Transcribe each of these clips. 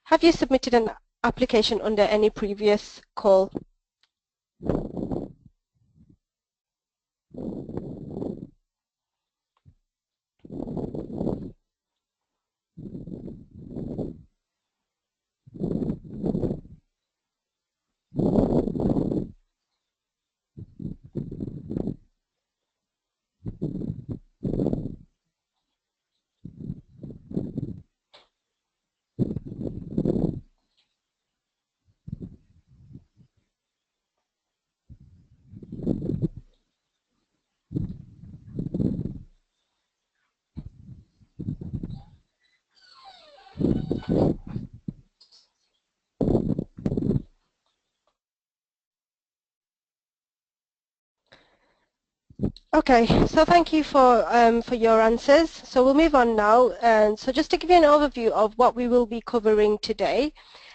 Have you submitted an application under any previous call? Okay, so thank you for your answers. So we'll move on now. And so just to give you an overview of what we will be covering today,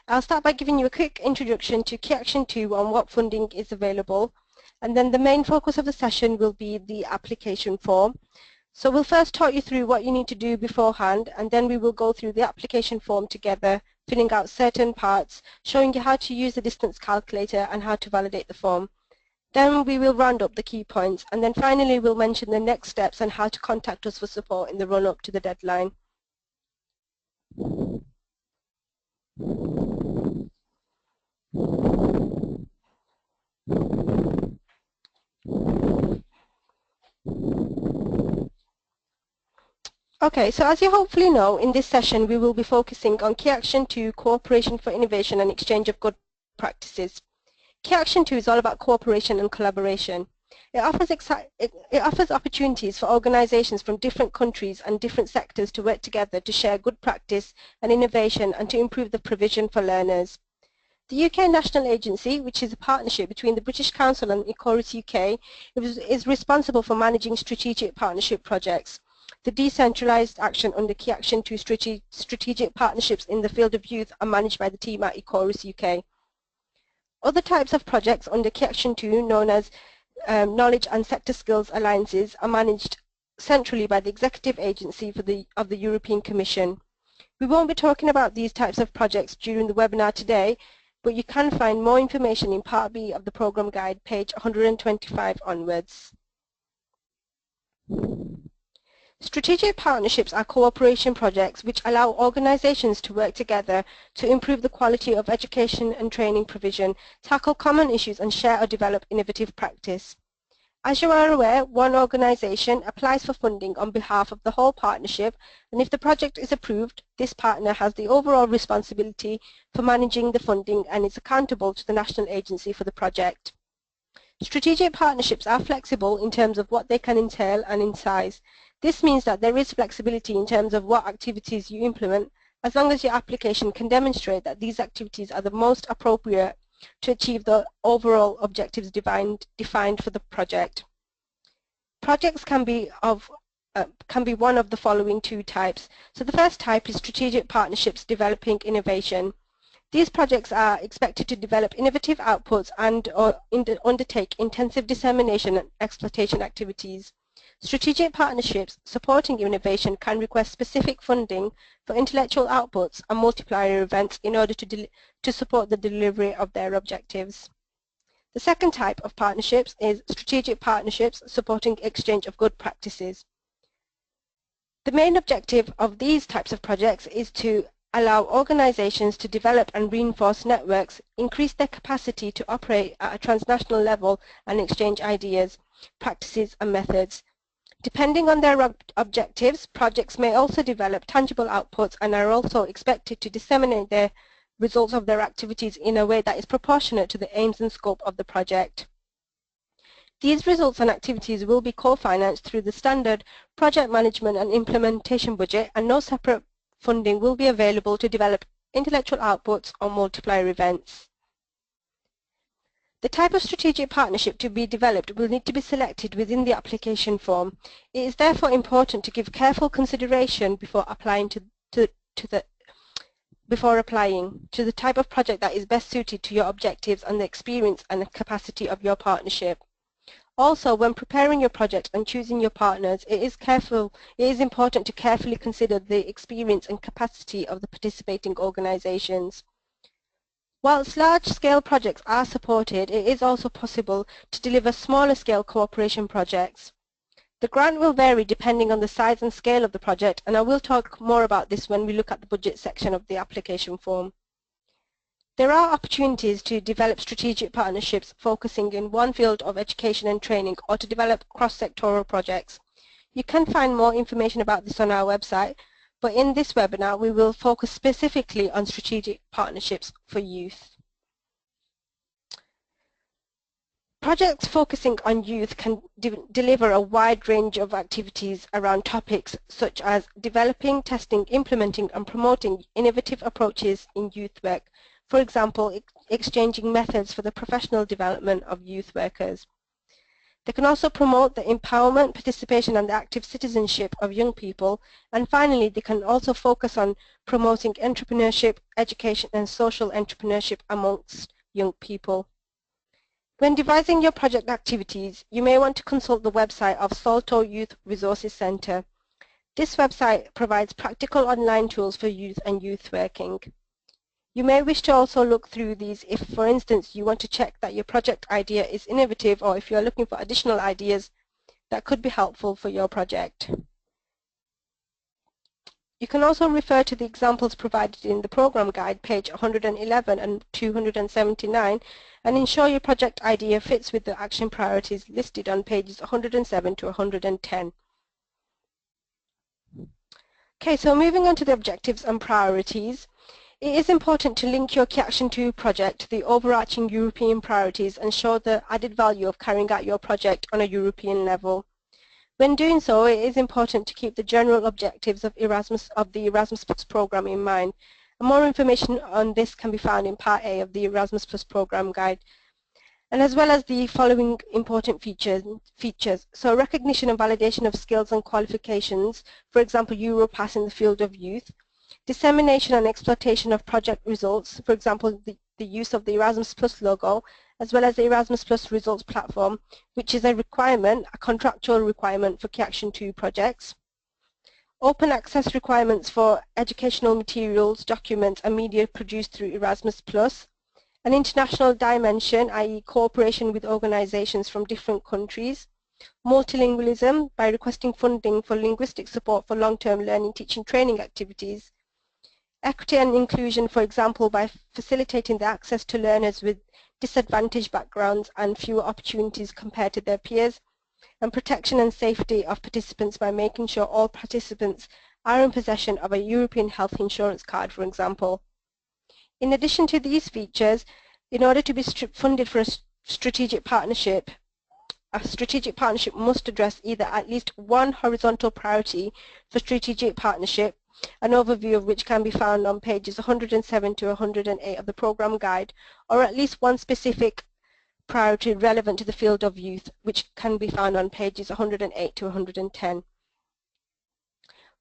I'll start by giving you a quick introduction to Key Action 2 on what funding is available. And then the main focus of the session will be the application form. So we'll first talk you through what you need to do beforehand, and then we will go through the application form together, filling out certain parts, showing you how to use the distance calculator and how to validate the form. Then we will round up the key points, and then finally we'll mention the next steps and how to contact us for support in the run-up to the deadline. Okay, so as you hopefully know, in this session we will be focusing on Key Action 2, Cooperation for Innovation and Exchange of Good Practices. Key Action 2 is all about cooperation and collaboration. It offers opportunities for organizations from different countries and different sectors to work together to share good practice and innovation and to improve the provision for learners. The UK National Agency, which is a partnership between the British Council and Eform UK, is responsible for managing strategic partnership projects. The decentralised action under Key Action 2 strategic partnerships in the field of youth are managed by the team at Eform UK. Other types of projects under Key Action 2, known as Knowledge and Sector Skills Alliances, are managed centrally by the Executive Agency of the European Commission. We won't be talking about these types of projects during the webinar today, but you can find more information in Part B of the Programme Guide, page 125 onwards. Strategic partnerships are cooperation projects which allow organizations to work together to improve the quality of education and training provision, tackle common issues and share or develop innovative practice. As you are aware, one organization applies for funding on behalf of the whole partnership, and if the project is approved, this partner has the overall responsibility for managing the funding and is accountable to the national agency for the project. Strategic partnerships are flexible in terms of what they can entail and in size. This means that there is flexibility in terms of what activities you implement, as long as your application can demonstrate that these activities are the most appropriate to achieve the overall objectives defined for the project. Projects can be one of the following two types. So the first type is strategic partnerships developing innovation. These projects are expected to develop innovative outputs and undertake intensive dissemination and exploitation activities. Strategic partnerships supporting innovation can request specific funding for intellectual outputs and multiplier events in order to support the delivery of their objectives. The second type of partnerships is strategic partnerships supporting exchange of good practices. The main objective of these types of projects is to allow organizations to develop and reinforce networks, increase their capacity to operate at a transnational level and exchange ideas, practices and methods. Depending on their objectives, projects may also develop tangible outputs and are also expected to disseminate the results of their activities in a way that is proportionate to the aims and scope of the project. These results and activities will be co-financed through the standard project management and implementation budget, and no separate funding will be available to develop intellectual outputs or multiplier events. The type of strategic partnership to be developed will need to be selected within the application form. It is therefore important to give careful consideration before applying to the type of project that is best suited to your objectives and the experience and the capacity of your partnership. Also, when preparing your project and choosing your partners, it is important to carefully consider the experience and capacity of the participating organizations. Whilst large-scale projects are supported, it is also possible to deliver smaller-scale cooperation projects. The grant will vary depending on the size and scale of the project, and I will talk more about this when we look at the budget section of the application form. There are opportunities to develop strategic partnerships focusing in one field of education and training, or to develop cross-sectoral projects. You can find more information about this on our website, but in this webinar we will focus specifically on strategic partnerships for youth. Projects focusing on youth can deliver a wide range of activities around topics such as developing, testing, implementing and promoting innovative approaches in youth work. For example, exchanging methods for the professional development of youth workers. They can also promote the empowerment, participation and the active citizenship of young people. And finally, they can also focus on promoting entrepreneurship, education and social entrepreneurship amongst young people. When devising your project activities, you may want to consult the website of Salto Youth Resources Centre. This website provides practical online tools for youth and youth working. You may wish to also look through these if, for instance, you want to check that your project idea is innovative, or if you are looking for additional ideas that could be helpful for your project. You can also refer to the examples provided in the program guide, page 111 and 279, and ensure your project idea fits with the action priorities listed on pages 107 to 110. Okay, so moving on to the objectives and priorities. It is important to link your Key Action 2 project to the overarching European priorities and show the added value of carrying out your project on a European level. When doing so, it is important to keep the general objectives of the Erasmus Plus programme in mind. And more information on this can be found in Part A of the Erasmus Plus programme guide, and as well as the following important features. So recognition and validation of skills and qualifications, for example, Europass in the field of youth. Dissemination and exploitation of project results, for example, the use of the Erasmus Plus logo, as well as the Erasmus Plus results platform, which is a requirement, a contractual requirement for Key Action 2 projects. Open access requirements for educational materials, documents and media produced through Erasmus Plus. An international dimension, i.e. cooperation with organizations from different countries. Multilingualism, by requesting funding for linguistic support for long-term learning, teaching, training activities. Equity and inclusion, for example, by facilitating the access to learners with disadvantaged backgrounds and fewer opportunities compared to their peers. And protection and safety of participants by making sure all participants are in possession of a European health insurance card, for example. In addition to these features, in order to be funded for a strategic partnership must address either at least one horizontal priority for strategic partnership, an overview of which can be found on pages 107 to 108 of the programme guide, or at least one specific priority relevant to the field of youth, which can be found on pages 108 to 110.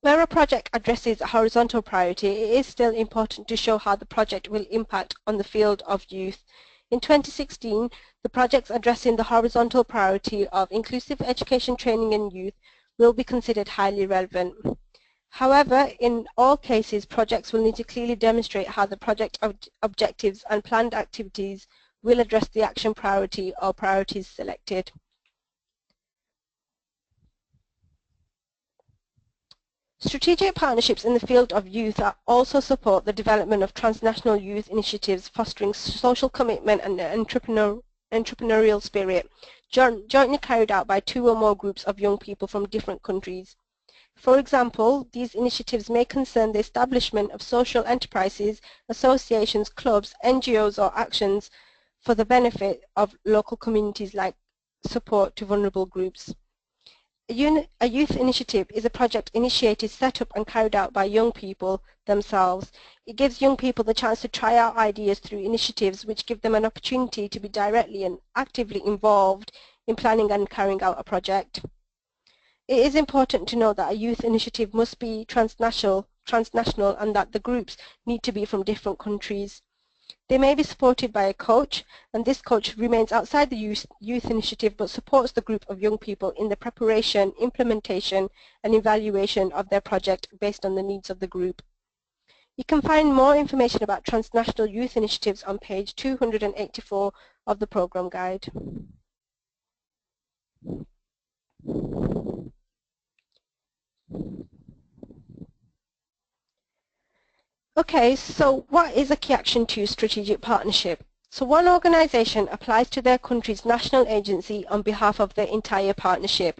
Where a project addresses a horizontal priority, it is still important to show how the project will impact on the field of youth. In 2016, the projects addressing the horizontal priority of inclusive education, training and youth will be considered highly relevant. However, in all cases, projects will need to clearly demonstrate how the project objectives and planned activities will address the action priority or priorities selected. Strategic partnerships in the field of youth also support the development of transnational youth initiatives fostering social commitment and entrepreneurial spirit, jointly carried out by two or more groups of young people from different countries. For example, these initiatives may concern the establishment of social enterprises, associations, clubs, NGOs or actions for the benefit of local communities, like support to vulnerable groups. A youth initiative is a project initiated, set up and carried out by young people themselves. It gives young people the chance to try out ideas through initiatives which give them an opportunity to be directly and actively involved in planning and carrying out a project. It is important to note that a youth initiative must be transnational and that the groups need to be from different countries. They may be supported by a coach, and this coach remains outside the youth initiative but supports the group of young people in the preparation, implementation and evaluation of their project based on the needs of the group. You can find more information about transnational youth initiatives on page 284 of the programme guide. Okay, so what is a Key Action 2 strategic partnership? So one organisation applies to their country's national agency on behalf of their entire partnership.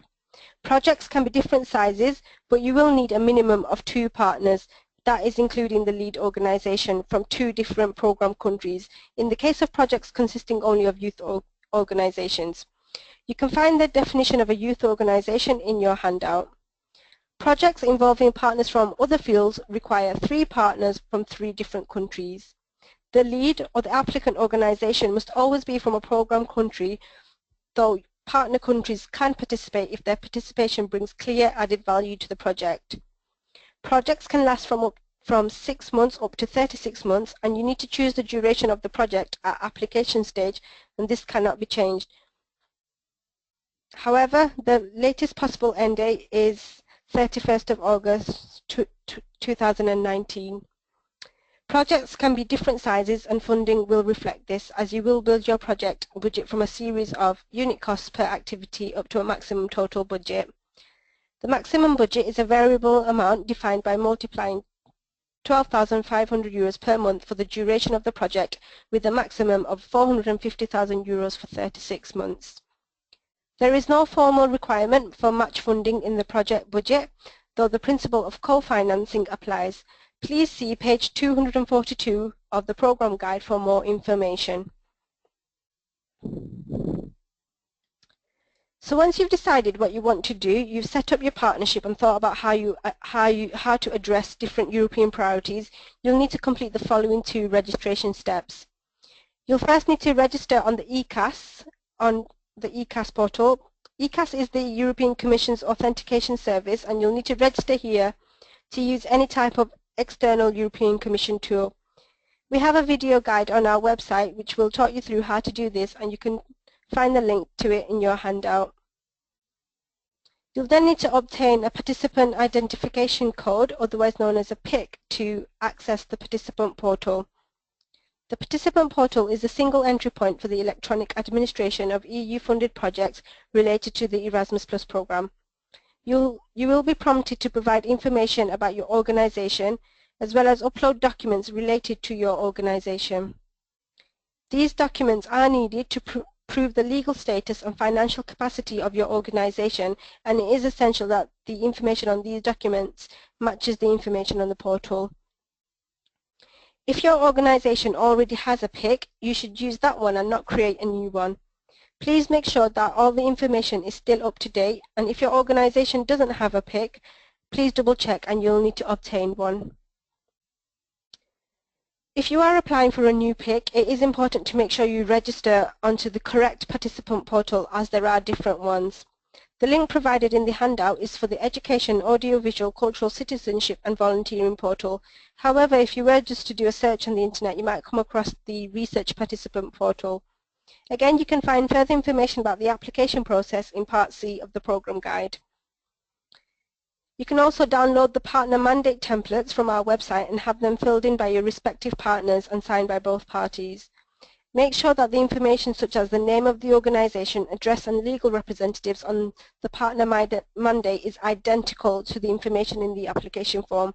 Projects can be different sizes, but you will need a minimum of 2 partners, that is including the lead organisation from 2 different programme countries, in the case of projects consisting only of youth organisations. You can find the definition of a youth organisation in your handout. Projects involving partners from other fields require 3 partners from 3 different countries. The lead or the applicant organisation must always be from a programme country, though partner countries can participate if their participation brings clear added value to the project. Projects can last from 6 months up to 36 months, and you need to choose the duration of the project at application stage, and this cannot be changed. However, the latest possible end date is 31st of August 2019. Projects can be different sizes and funding will reflect this, as you will build your project budget from a series of unit costs per activity up to a maximum total budget. The maximum budget is a variable amount defined by multiplying €12,500 per month for the duration of the project with a maximum of €450,000 for 36 months. There is no formal requirement for match funding in the project budget, though the principle of co-financing applies. Please see page 242 of the programme guide for more information. So once you've decided what you want to do, you've set up your partnership and thought about how to address different European priorities, you'll need to complete the following 2 registration steps. You'll first need to register on the ECAS portal. ECAS is the European Commission's authentication service, and you'll need to register here to use any type of external European Commission tool. We have a video guide on our website which will talk you through how to do this, and you can find the link to it in your handout. You'll then need to obtain a participant identification code, otherwise known as a PIC, to access the participant portal. The participant portal is a single entry point for the electronic administration of EU-funded projects related to the Erasmus Plus programme. You will be prompted to provide information about your organisation, as well as upload documents related to your organisation. These documents are needed to prove the legal status and financial capacity of your organisation, and it is essential that the information on these documents matches the information on the portal. If your organisation already has a PIC, you should use that one and not create a new one. Please make sure that all the information is still up to date, and if your organisation doesn't have a PIC, please double check and you'll need to obtain one. If you are applying for a new PIC, it is important to make sure you register onto the correct participant portal, as there are different ones. The link provided in the handout is for the Education, Audiovisual, Cultural Citizenship and Volunteering portal. However, if you were just to do a search on the internet, you might come across the Research Participant portal. Again, you can find further information about the application process in Part C of the programme guide. You can also download the partner mandate templates from our website and have them filled in by your respective partners and signed by both parties. Make sure that the information such as the name of the organisation, address and legal representatives on the partner mandate is identical to the information in the application form.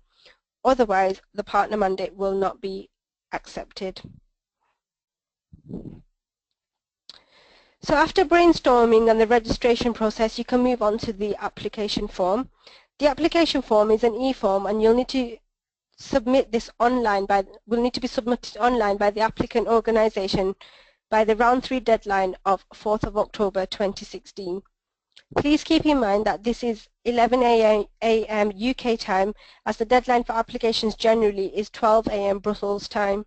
Otherwise, the partner mandate will not be accepted. So after brainstorming and the registration process, you can move on to the application form. The application form is an eForm, and you'll need to submit this online will need to be submitted online by the applicant organisation by the round 3 deadline of 4th of October 2016. Please keep in mind that this is 11 a.m. UK time, as the deadline for applications generally is 12 a.m. Brussels time.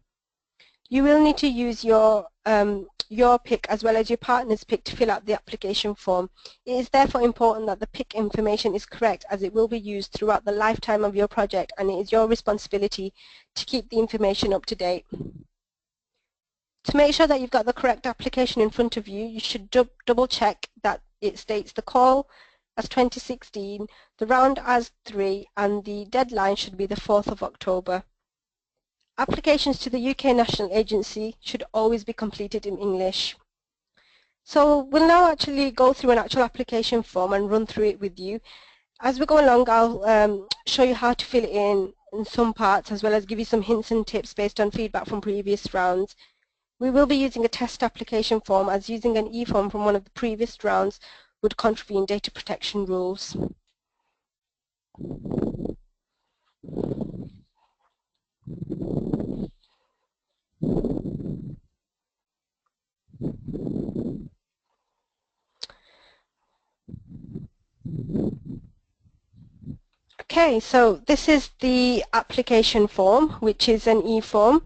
You will need to use your PIC as well as your partner's PIC to fill out the application form. It is therefore important that the PIC information is correct, as it will be used throughout the lifetime of your project, and it is your responsibility to keep the information up to date. To make sure that you've got the correct application in front of you, you should double check that it states the call as 2016, the round as 3, and the deadline should be the 4th of October. Applications to the UK National Agency should always be completed in English. So we'll now actually go through an actual application form and run through it with you. As we go along, I'll show you how to fill it in some parts, as well as give you some hints and tips based on feedback from previous rounds. We will be using a test application form, as using an eform from one of the previous rounds would contravene data protection rules. Okay, so this is the application form, which is an eform.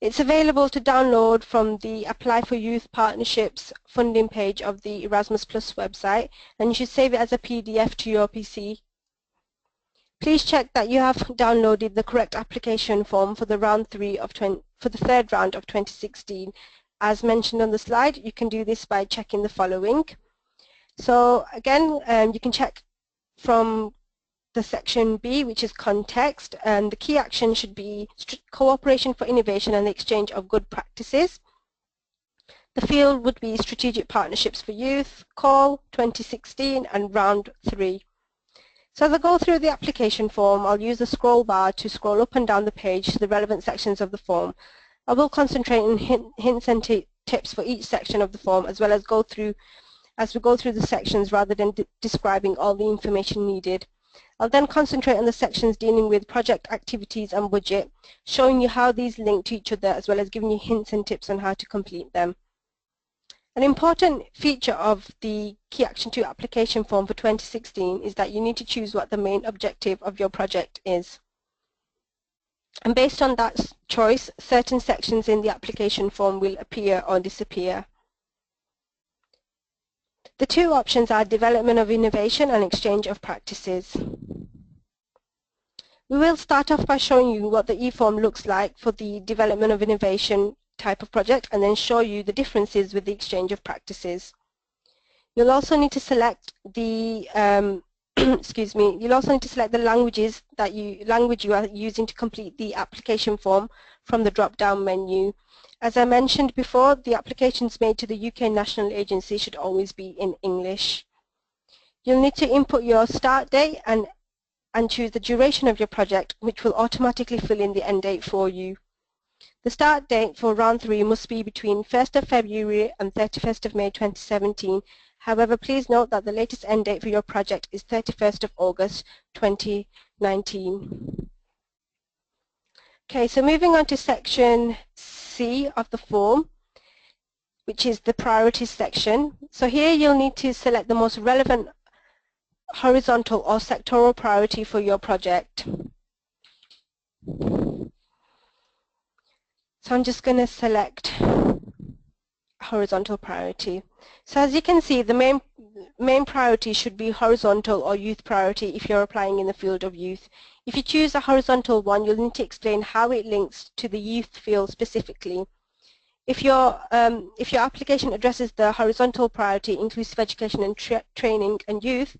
It's available to download from the Apply for Youth Partnerships funding page of the Erasmus Plus website, and you should save it as a PDF to your PC. Please check that you have downloaded the correct application form for the third round of 2016. As mentioned on the slide, you can do this by checking the following. So again, you can check from the section B, which is context, and the key action should be cooperation for innovation and the exchange of good practices. The field would be strategic partnerships for youth, call 2016, and round 3. So as I go through the application form, I'll use the scroll bar to scroll up and down the page to the relevant sections of the form. I will concentrate on hints and tips for each section of the form, as well as as we go through the sections rather than describing all the information needed. I'll then concentrate on the sections dealing with project activities and budget, showing you how these link to each other, as well as giving you hints and tips on how to complete them. An important feature of the Key Action 2 application form for 2016 is that you need to choose what the main objective of your project is. And based on that choice, certain sections in the application form will appear or disappear. The two options are development of innovation and exchange of practices. We will start off by showing you what the eform looks like for the development of innovation type of project, and then show you the differences with the exchange of practices. You'll also need to select the you'll also need to select the language you are using to complete the application form from the drop-down menu. As I mentioned before, the applications made to the UK National Agency should always be in English. You'll need to input your start date and choose the duration of your project, which will automatically fill in the end date for you. The start date for round 3 must be between 1st of February and 31st of May 2017. However, please note that the latest end date for your project is 31st of August 2019. Okay, so moving on to section C of the form, which is the priorities section. So here you'll need to select the most relevant horizontal or sectoral priority for your project. So I'm just going to select horizontal priority. So as you can see, the main priority should be horizontal or youth priority if you're applying in the field of youth. If you choose a horizontal one, you'll need to explain how it links to the youth field specifically. If your application addresses the horizontal priority, inclusive education and training and youth,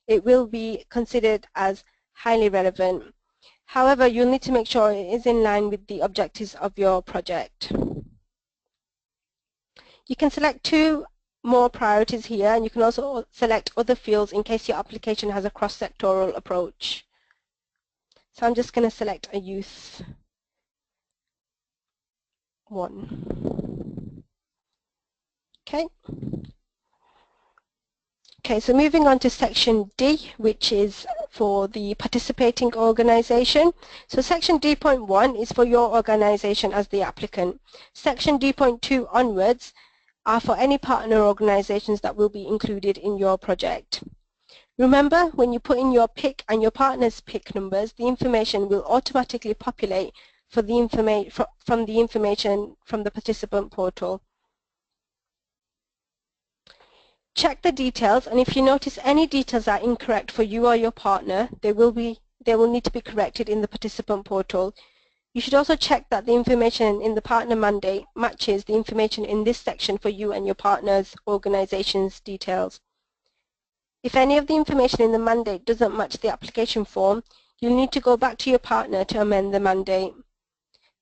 it will be considered as highly relevant. However, you'll need to make sure it is in line with the objectives of your project. You can select 2 more priorities here, and you can also select other fields in case your application has a cross-sectoral approach. So I'm just going to select a youth one. Okay. Okay, so moving on to section D, which is for the participating organization. So section D.1 is for your organization as the applicant. Section D.2 onwards are for any partner organizations that will be included in your project. Remember, when you put in your PIC and your partner's PIC numbers, the information will automatically populate for the from the information from the participant portal. Check the details, and if you notice any details are incorrect for you or your partner, they will need to be corrected in the participant portal. You should also check that the information in the partner mandate matches the information in this section for you and your partner's organization's details. If any of the information in the mandate doesn't match the application form, you'll need to go back to your partner to amend the mandate.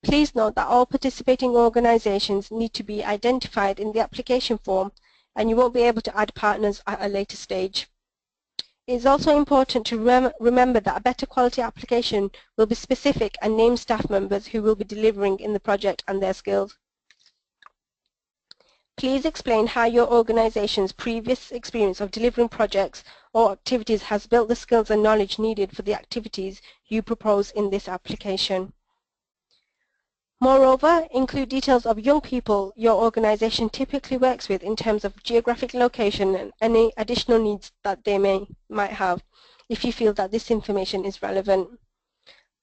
Please note that all participating organizations need to be identified in the application form, and you won't be able to add partners at a later stage. It is also important to remember that a better quality application will be specific and name staff members who will be delivering in the project and their skills. Please explain how your organization's previous experience of delivering projects or activities has built the skills and knowledge needed for the activities you propose in this application. Moreover, include details of young people your organization typically works with in terms of geographic location and any additional needs that they might have, if you feel that this information is relevant.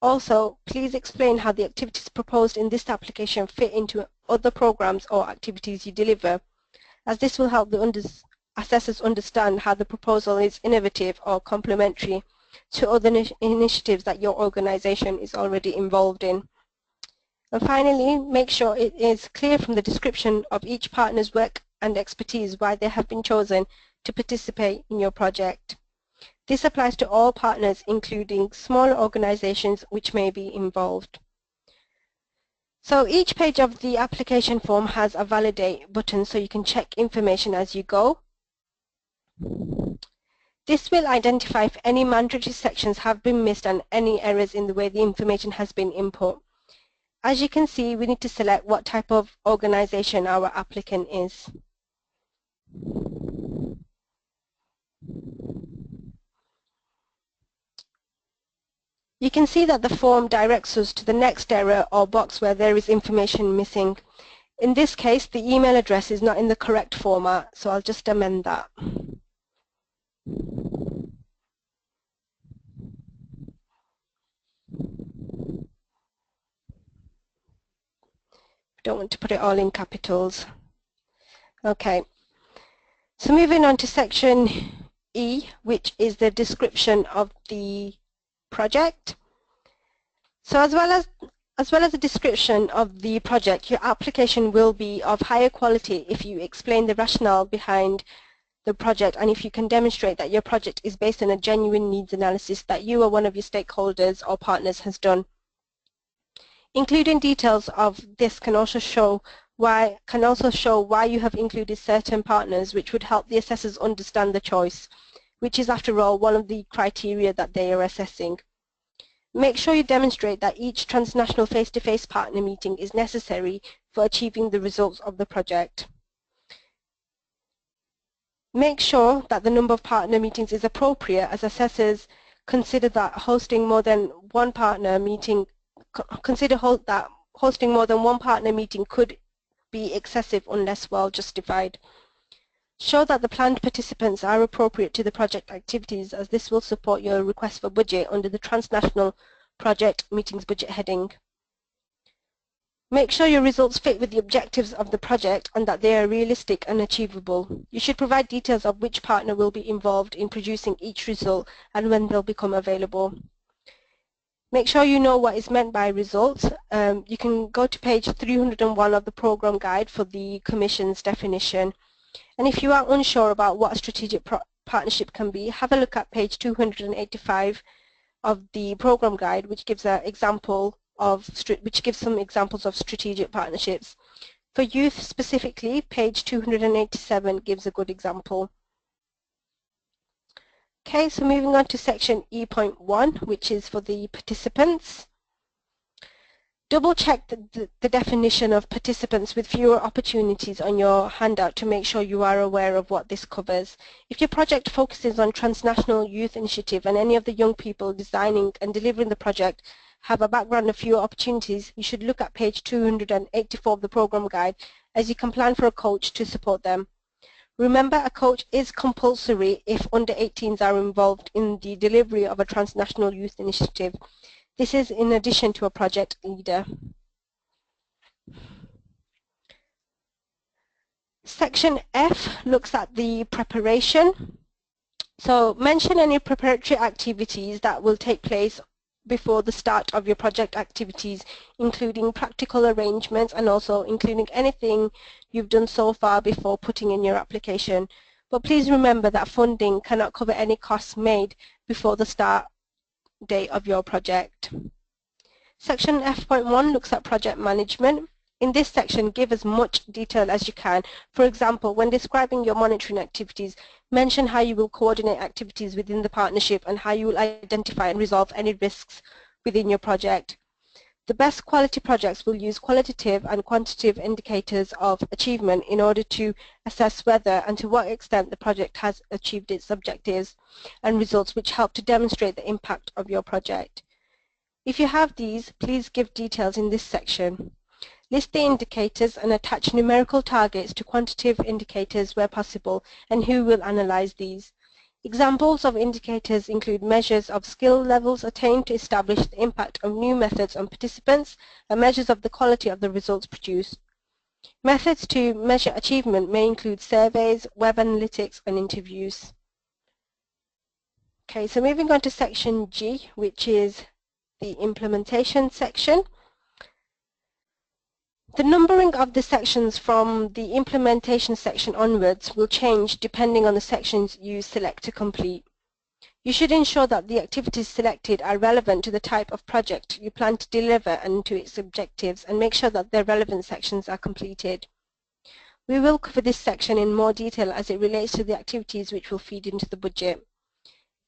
Also, please explain how the activities proposed in this application fit into other programs or activities you deliver, as this will help the assessors understand how the proposal is innovative or complementary to other initiatives that your organization is already involved in. And finally, make sure it is clear from the description of each partner's work and expertise why they have been chosen to participate in your project. This applies to all partners, including smaller organizations which may be involved. So each page of the application form has a validate button so you can check information as you go. This will identify if any mandatory sections have been missed and any errors in the way the information has been input. As you can see, we need to select what type of organization our applicant is. You can see that the form directs us to the next error or box where there is information missing. In this case, the email address is not in the correct format, so I'll just amend that. Don't want to put it all in capitals. Okay, so moving on to section E, which is the description of the project. So as well as the description of the project, your application will be of higher quality if you explain the rationale behind the project and if you can demonstrate that your project is based on a genuine needs analysis that you or one of your stakeholders or partners has done. Including details of this can also show why you have included certain partners, which would help the assessors understand the choice, which is after all one of the criteria that they are assessing. Make sure you demonstrate that each transnational face-to-face partner meeting is necessary for achieving the results of the project. Make sure that the number of partner meetings is appropriate, as assessors consider that hosting more than one partner meeting could be excessive unless well justified. Show that the planned participants are appropriate to the project activities, as this will support your request for budget under the Transnational Project Meetings Budget heading. Make sure your results fit with the objectives of the project and that they are realistic and achievable. You should provide details of which partner will be involved in producing each result and when they'll become available. Make sure you know what is meant by results. You can go to page 301 of the program guide for the Commission's definition. And if you are unsure about what a strategic partnership can be, have a look at page 285 of the program guide, which gives some examples of strategic partnerships. For youth specifically, page 287 gives a good example. Okay, so moving on to section E.1, which is for the participants. Double check the definition of participants with fewer opportunities on your handout to make sure you are aware of what this covers. If your project focuses on transnational youth initiative and any of the young people designing and delivering the project have a background of fewer opportunities, you should look at page 284 of the program guide, as you can plan for a coach to support them. Remember, a coach is compulsory if under 18s are involved in the delivery of a transnational youth initiative. This is in addition to a project leader. Section F looks at the preparation. So mention any preparatory activities that will take place before the start of your project activities, including practical arrangements and also including anything you've done so far before putting in your application. But please remember that funding cannot cover any costs made before the start date of your project. Section F.1 looks at project management. In this section, give as much detail as you can. For example, when describing your monitoring activities, mention how you will coordinate activities within the partnership and how you will identify and resolve any risks within your project. The best quality projects will use qualitative and quantitative indicators of achievement in order to assess whether and to what extent the project has achieved its objectives and results, which help to demonstrate the impact of your project. If you have these, please give details in this section. List the indicators and attach numerical targets to quantitative indicators where possible, and who will analyze these. Examples of indicators include measures of skill levels attained to establish the impact of new methods on participants and measures of the quality of the results produced. Methods to measure achievement may include surveys, web analytics, and interviews. Okay, so moving on to section G, which is the implementation section. The numbering of the sections from the implementation section onwards will change depending on the sections you select to complete. You should ensure that the activities selected are relevant to the type of project you plan to deliver and to its objectives, and make sure that the relevant sections are completed. We will cover this section in more detail as it relates to the activities which will feed into the budget.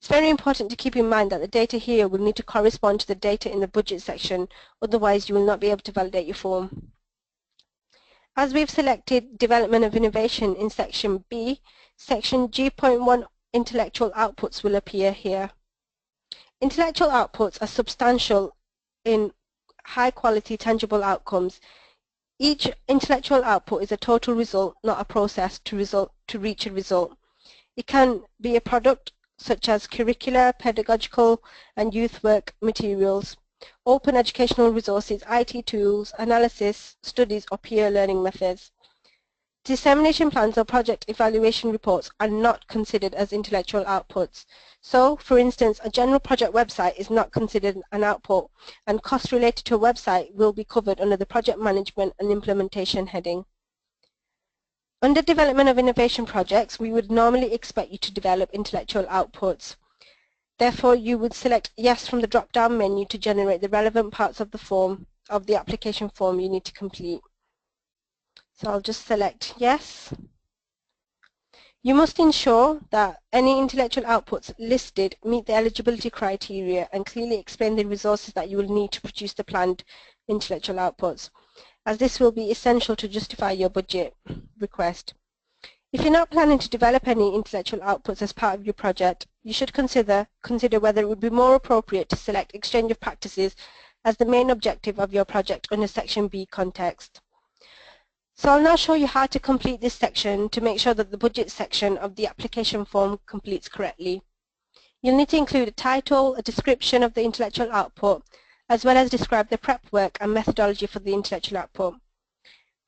It's very important to keep in mind that the data here will need to correspond to the data in the budget section, otherwise you will not be able to validate your form. As we've selected Development of Innovation in Section B, Section G.1 Intellectual Outputs will appear here. Intellectual outputs are substantial in high-quality tangible outcomes. Each intellectual output is a total result, not a process to reach a result. It can be a product such as curricular, pedagogical, and youth work materials, open educational resources, IT tools, analysis, studies, or peer learning methods. Dissemination plans or project evaluation reports are not considered as intellectual outputs. So, for instance, a general project website is not considered an output, and costs related to a website will be covered under the Project Management and Implementation heading. Under Development of Innovation projects, we would normally expect you to develop intellectual outputs. Therefore, you would select Yes from the drop-down menu to generate the relevant parts of the form, of the application form you need to complete. So I'll just select Yes. You must ensure that any intellectual outputs listed meet the eligibility criteria and clearly explain the resources that you will need to produce the planned intellectual outputs, as this will be essential to justify your budget request. If you're not planning to develop any intellectual outputs as part of your project, you should consider whether it would be more appropriate to select exchange of practices as the main objective of your project under Section B context. So I'll now show you how to complete this section to make sure that the budget section of the application form completes correctly. You'll need to include a title, a description of the intellectual output, as well as describe the prep work and methodology for the intellectual output.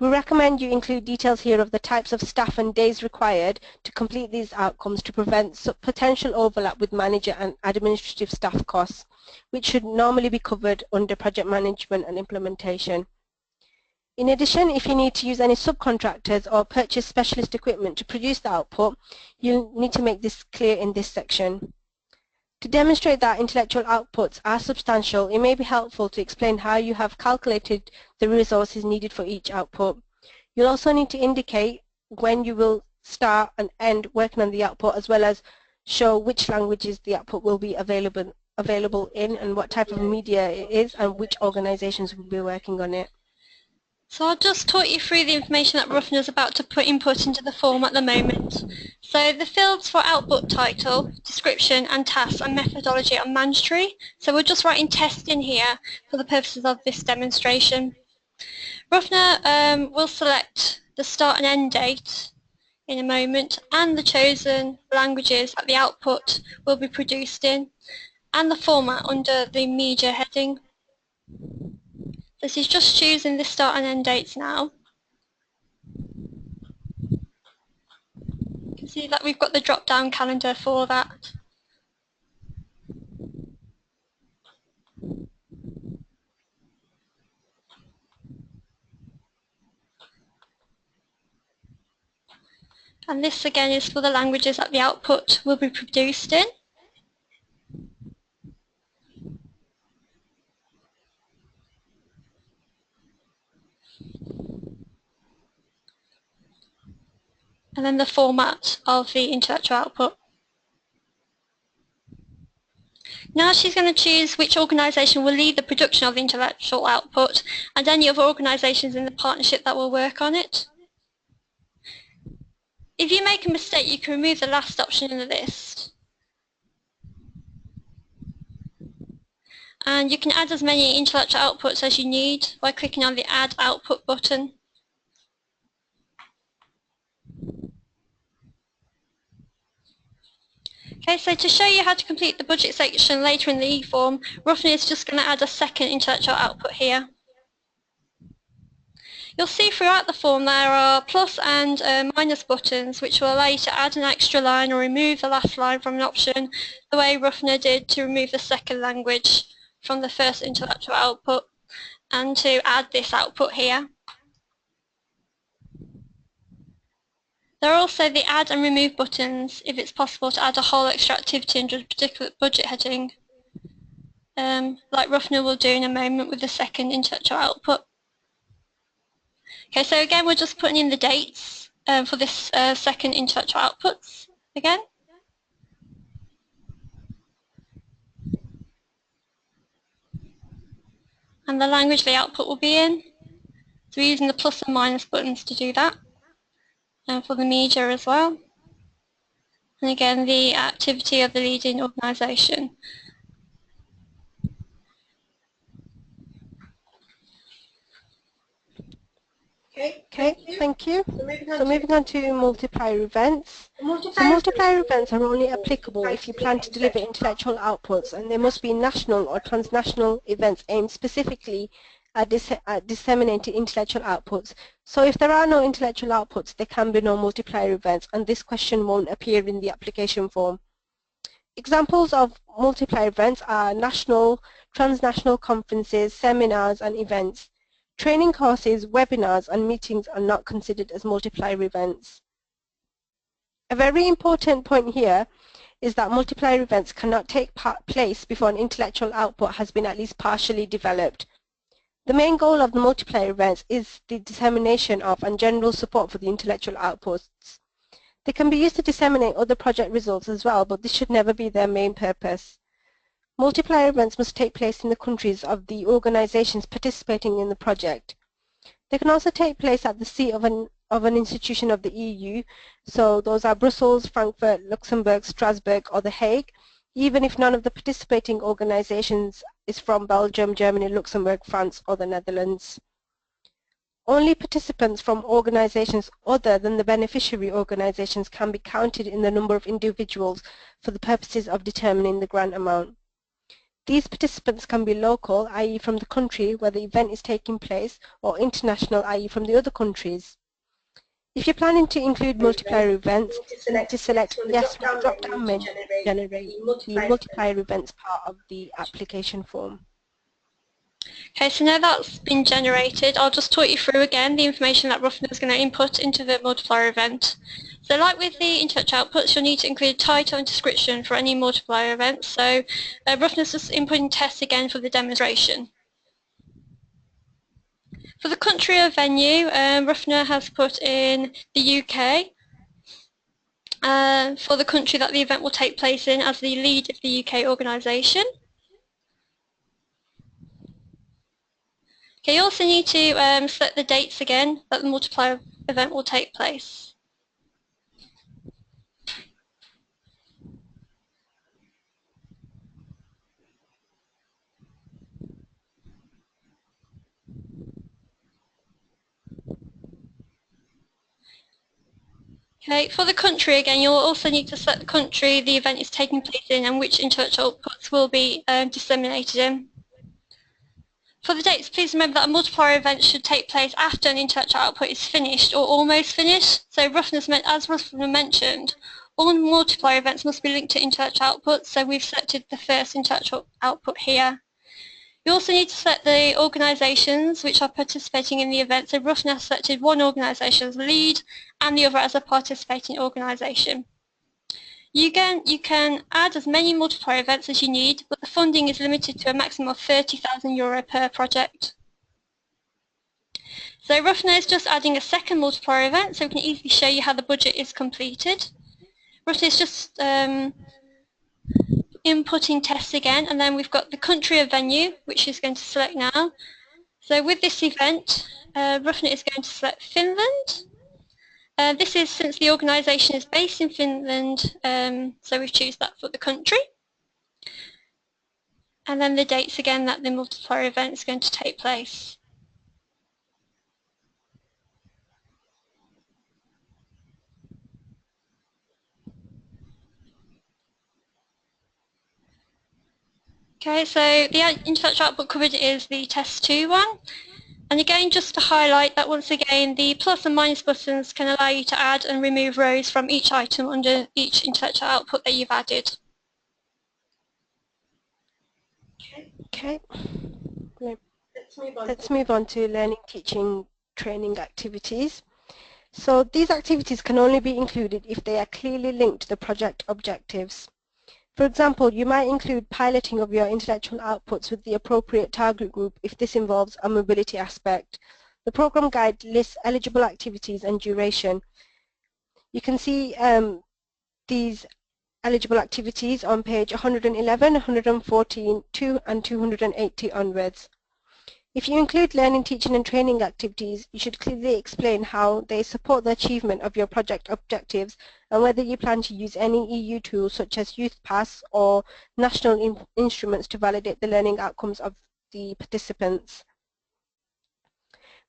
We recommend you include details here of the types of staff and days required to complete these outcomes to prevent potential overlap with manager and administrative staff costs, which should normally be covered under project management and implementation. In addition, if you need to use any subcontractors or purchase specialist equipment to produce the output, you'll need to make this clear in this section. To demonstrate that intellectual outputs are substantial, it may be helpful to explain how you have calculated the resources needed for each output. You'll also need to indicate when you will start and end working on the output, as well as show which languages the output will be available in and what type of media it is and which organisations will be working on it. So I'll just talk you through the information that Ruffner is about to input into the form at the moment. So the fields for output title, description and tasks and methodology are mandatory. So we're just writing test in here for the purposes of this demonstration. Ruffner will select the start and end date in a moment and the chosen languages that the output will be produced in and the format under the media heading. This is just choosing the start and end dates now. You can see that we've got the drop-down calendar for that. And this again is for the languages that the output will be produced in. And then the format of the intellectual output. Now she's going to choose which organisation will lead the production of the intellectual output and any other organisations in the partnership that will work on it. If you make a mistake, you can remove the last option in the list. And you can add as many intellectual outputs as you need by clicking on the Add Output button. Okay, so to show you how to complete the budget section later in the eForm, Ruffner is just going to add a second intellectual output here. You'll see throughout the form there are plus and minus buttons which will allow you to add an extra line or remove the last line from an option, the way Ruffner did to remove the second language from the first intellectual output, and to add this output here. There are also the add and remove buttons if it's possible to add a whole extra activity under a particular budget heading, like Ruffner will do in a moment with the second intellectual output. Okay, so again we're just putting in the dates for this second intellectual outputs again. And the language the output will be in. So we're using the plus and minus buttons to do that. And for the media as well. And again, the activity of the leading organisation. Okay, thank you. So moving on to multiplier events. So multiplier events are only applicable if you plan to deliver intellectual outputs, and they must be national or transnational events aimed specifically at disseminating intellectual outputs. So if there are no intellectual outputs, there can be no multiplier events, and this question won't appear in the application form. Examples of multiplier events are national, transnational conferences, seminars and events. Training courses, webinars and meetings are not considered as multiplier events. A very important point here is that multiplier events cannot take place before an intellectual output has been at least partially developed. The main goal of the multiplier events is the dissemination of and general support for the intellectual outputs. They can be used to disseminate other project results as well, but this should never be their main purpose. Multiplier events must take place in the countries of the organisations participating in the project. They can also take place at the seat of an institution of the EU, so those are Brussels, Frankfurt, Luxembourg, Strasbourg or The Hague, even if none of the participating organisations is from Belgium, Germany, Luxembourg, France or the Netherlands. Only participants from organisations other than the beneficiary organisations can be counted in the number of individuals for the purposes of determining the grant amount. These participants can be local, i.e. from the country where the event is taking place, or international, i.e. from the other countries. If you're planning to include multiplier events, you need to select Yes from the drop-down menu to generate the multiplier events part of the application form. Okay, so now that's been generated, I'll just talk you through again the information that Ruffner is going to input into the multiplier event. So like with the intellectual outputs, you'll need to include a title and description for any multiplier event. So Ruffner's just inputting tests again for the demonstration. For the country or venue, Ruffner has put in the UK for the country that the event will take place in as the lead of the UK organisation. Okay, you also need to select the dates again that the multiplier event will take place. Okay, for the country again, you'll also need to select the country the event is taking place in and which intellectual outputs will be disseminated in. For the dates, please remember that a multiplier event should take place after an intellectual output is finished or almost finished. So as Ruffner mentioned, all multiplier events must be linked to intellectual outputs, so we've selected the first intellectual output here. You also need to select the organisations which are participating in the event. So Ruffner has selected one organisation as lead and the other as a participating organisation. You can add as many multiplier events as you need, but the funding is limited to a maximum of €30,000 per project. So Ruffner is just adding a second multiplier event, so we can easily show you how the budget is completed. Ruffner is just inputting tests again, and then we've got the country of venue, which is going to select now. So with this event, Ruffner is going to select Finland. This is since the organisation is based in Finland, so we choose that for the country. And then the dates again that the multiplier event is going to take place. Okay, so the intellectual output covered is the test 2 one. And again, just to highlight that once again, the plus and minus buttons can allow you to add and remove rows from each item under each intellectual output that you've added. Okay. Let's move on to learning, teaching, training activities. So these activities can only be included if they are clearly linked to the project objectives. For example, you might include piloting of your intellectual outputs with the appropriate target group if this involves a mobility aspect. The program guide lists eligible activities and duration. You can see these eligible activities on page 111, 114, 2 and 280 onwards. If you include learning, teaching and training activities, you should clearly explain how they support the achievement of your project objectives and whether you plan to use any EU tools such as Youth Pass or national instruments to validate the learning outcomes of the participants.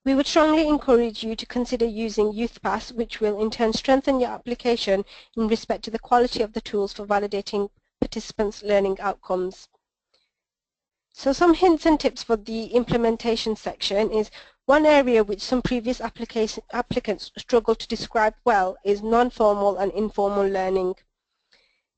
We would strongly encourage you to consider using Youth Pass, which will in turn strengthen your application in respect to the quality of the tools for validating participants' learning outcomes. So some hints and tips for the implementation section is one area which some previous applicants struggle to describe well is non-formal and informal learning.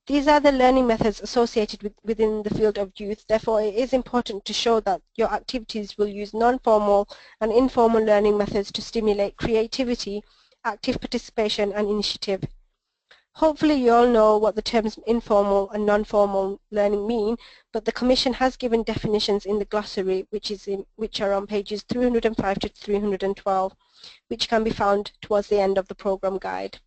These are the learning methods associated within the field of youth, therefore it is important to show that your activities will use non-formal and informal learning methods to stimulate creativity, active participation and initiative. Hopefully you all know what the terms informal and non-formal learning mean, but the Commission has given definitions in the glossary which are on pages 305 to 312, which can be found towards the end of the programme guide.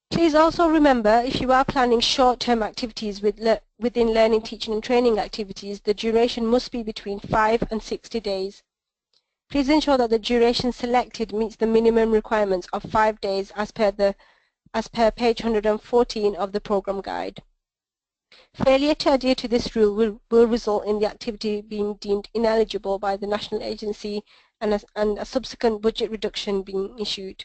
Please also remember, if you are planning short-term activities within learning, teaching and training activities, the duration must be between 5 and 60 days. Please ensure that the duration selected meets the minimum requirements of 5 days as per page 114 of the programme guide. Failure to adhere to this rule will result in the activity being deemed ineligible by the national agency and a subsequent budget reduction being issued.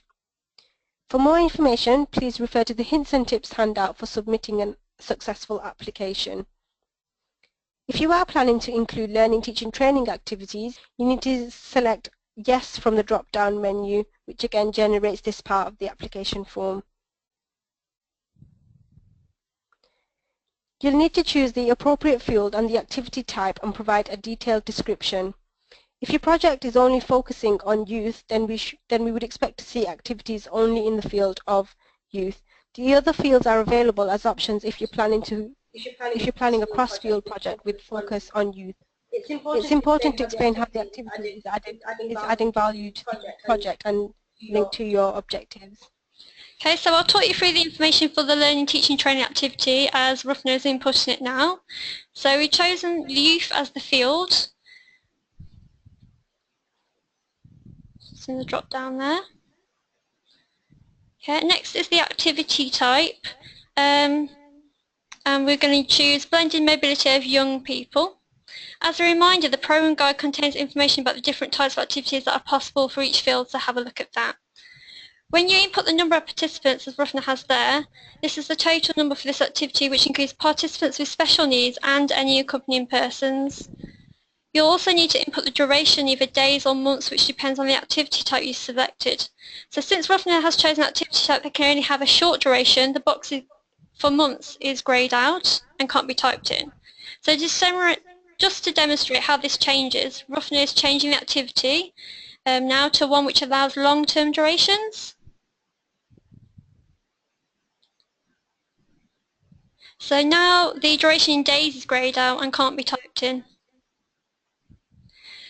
For more information, please refer to the hints and tips handout for submitting a successful application. If you are planning to include learning, teaching, training activities, you need to select Yes from the drop-down menu, which again generates this part of the application form. You'll need to choose the appropriate field and the activity type and provide a detailed description. If your project is only focusing on youth, then we would expect to see activities only in the field of youth. The other fields are available as options if you're planning a cross-field project with focus on youth. It's important to explain how the activity is adding value to the project and linked to your objectives. Okay, so I'll talk you through the information for the learning, teaching, training activity as Ruffner is inputting it now. So we've chosen youth as the field. It's in the drop down there. Okay, next is the activity type. And we're going to choose blended mobility of young people. As a reminder, the program guide contains information about the different types of activities that are possible for each field, so have a look at that. When you input the number of participants, as Ruffner has there, this is the total number for this activity, which includes participants with special needs and any accompanying persons. You'll also need to input the duration, either days or months, which depends on the activity type you selected. So since Ruffner has chosen an activity type that can only have a short duration, the box for months is greyed out and can't be typed in. So just to demonstrate how this changes, Ruffner is changing the activity now to one which allows long-term durations. So now the duration in days is greyed out and can't be typed in.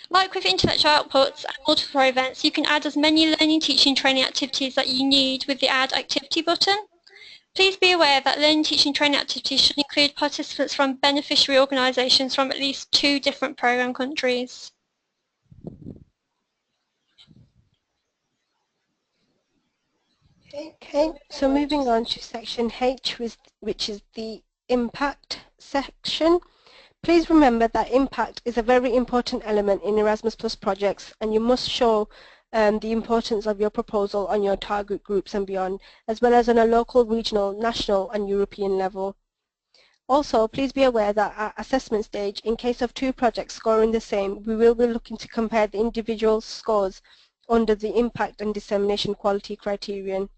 Like with intellectual outputs and multiple events, you can add as many learning, teaching, training activities that you need with the Add Activity button. Please be aware that learning, teaching, training activities should include participants from beneficiary organisations from at least 2 different programme countries. Okay, so moving on to section H, which is the impact section. Please remember that impact is a very important element in Erasmus Plus projects, and you must show the importance of your proposal on your target groups and beyond, as well as on a local, regional, national and European level. Also, please be aware that at assessment stage, in case of 2 projects scoring the same, we will be looking to compare the individual scores under the impact and dissemination quality criterion.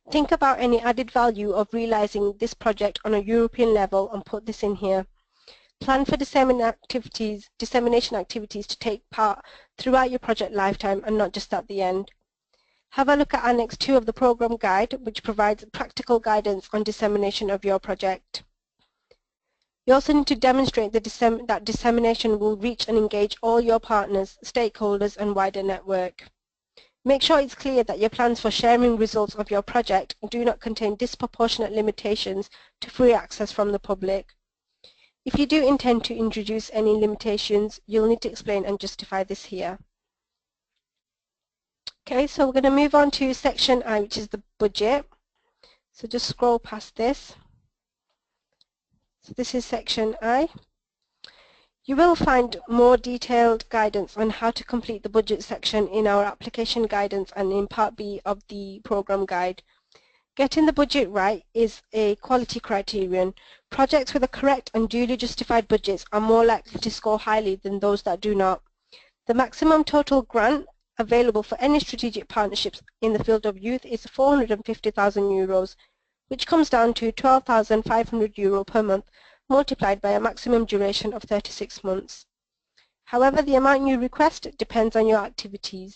Think about any added value of realizing this project on a European level and put this in here. Plan for dissemination activities to take part throughout your project lifetime and not just at the end. Have a look at Annex 2 of the Programme Guide, which provides practical guidance on dissemination of your project. You also need to demonstrate that dissemination will reach and engage all your partners, stakeholders and wider network. Make sure it's clear that your plans for sharing results of your project do not contain disproportionate limitations to free access from the public. If you do intend to introduce any limitations, you'll need to explain and justify this here. Okay, so we're going to move on to section I, which is the budget. So just scroll past this. So this is section I. You will find more detailed guidance on how to complete the budget section in our application guidance and in part B of the programme guide. Getting the budget right is a quality criterion. Projects with a correct and duly justified budgets are more likely to score highly than those that do not. The maximum total grant available for any strategic partnerships in the field of youth is €450,000, which comes down to €12,500 per month, multiplied by a maximum duration of 36 months. However, the amount you request depends on your activities.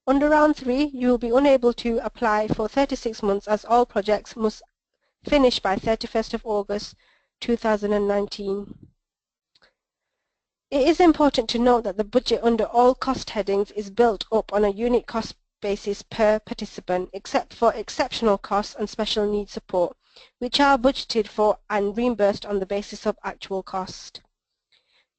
Under round 3, you will be unable to apply for 36 months as all projects must finish by 31st of August 2019. It is important to note that the budget under all cost headings is built up on a unit cost basis per participant, except for exceptional costs and special needs support, which are budgeted for and reimbursed on the basis of actual cost.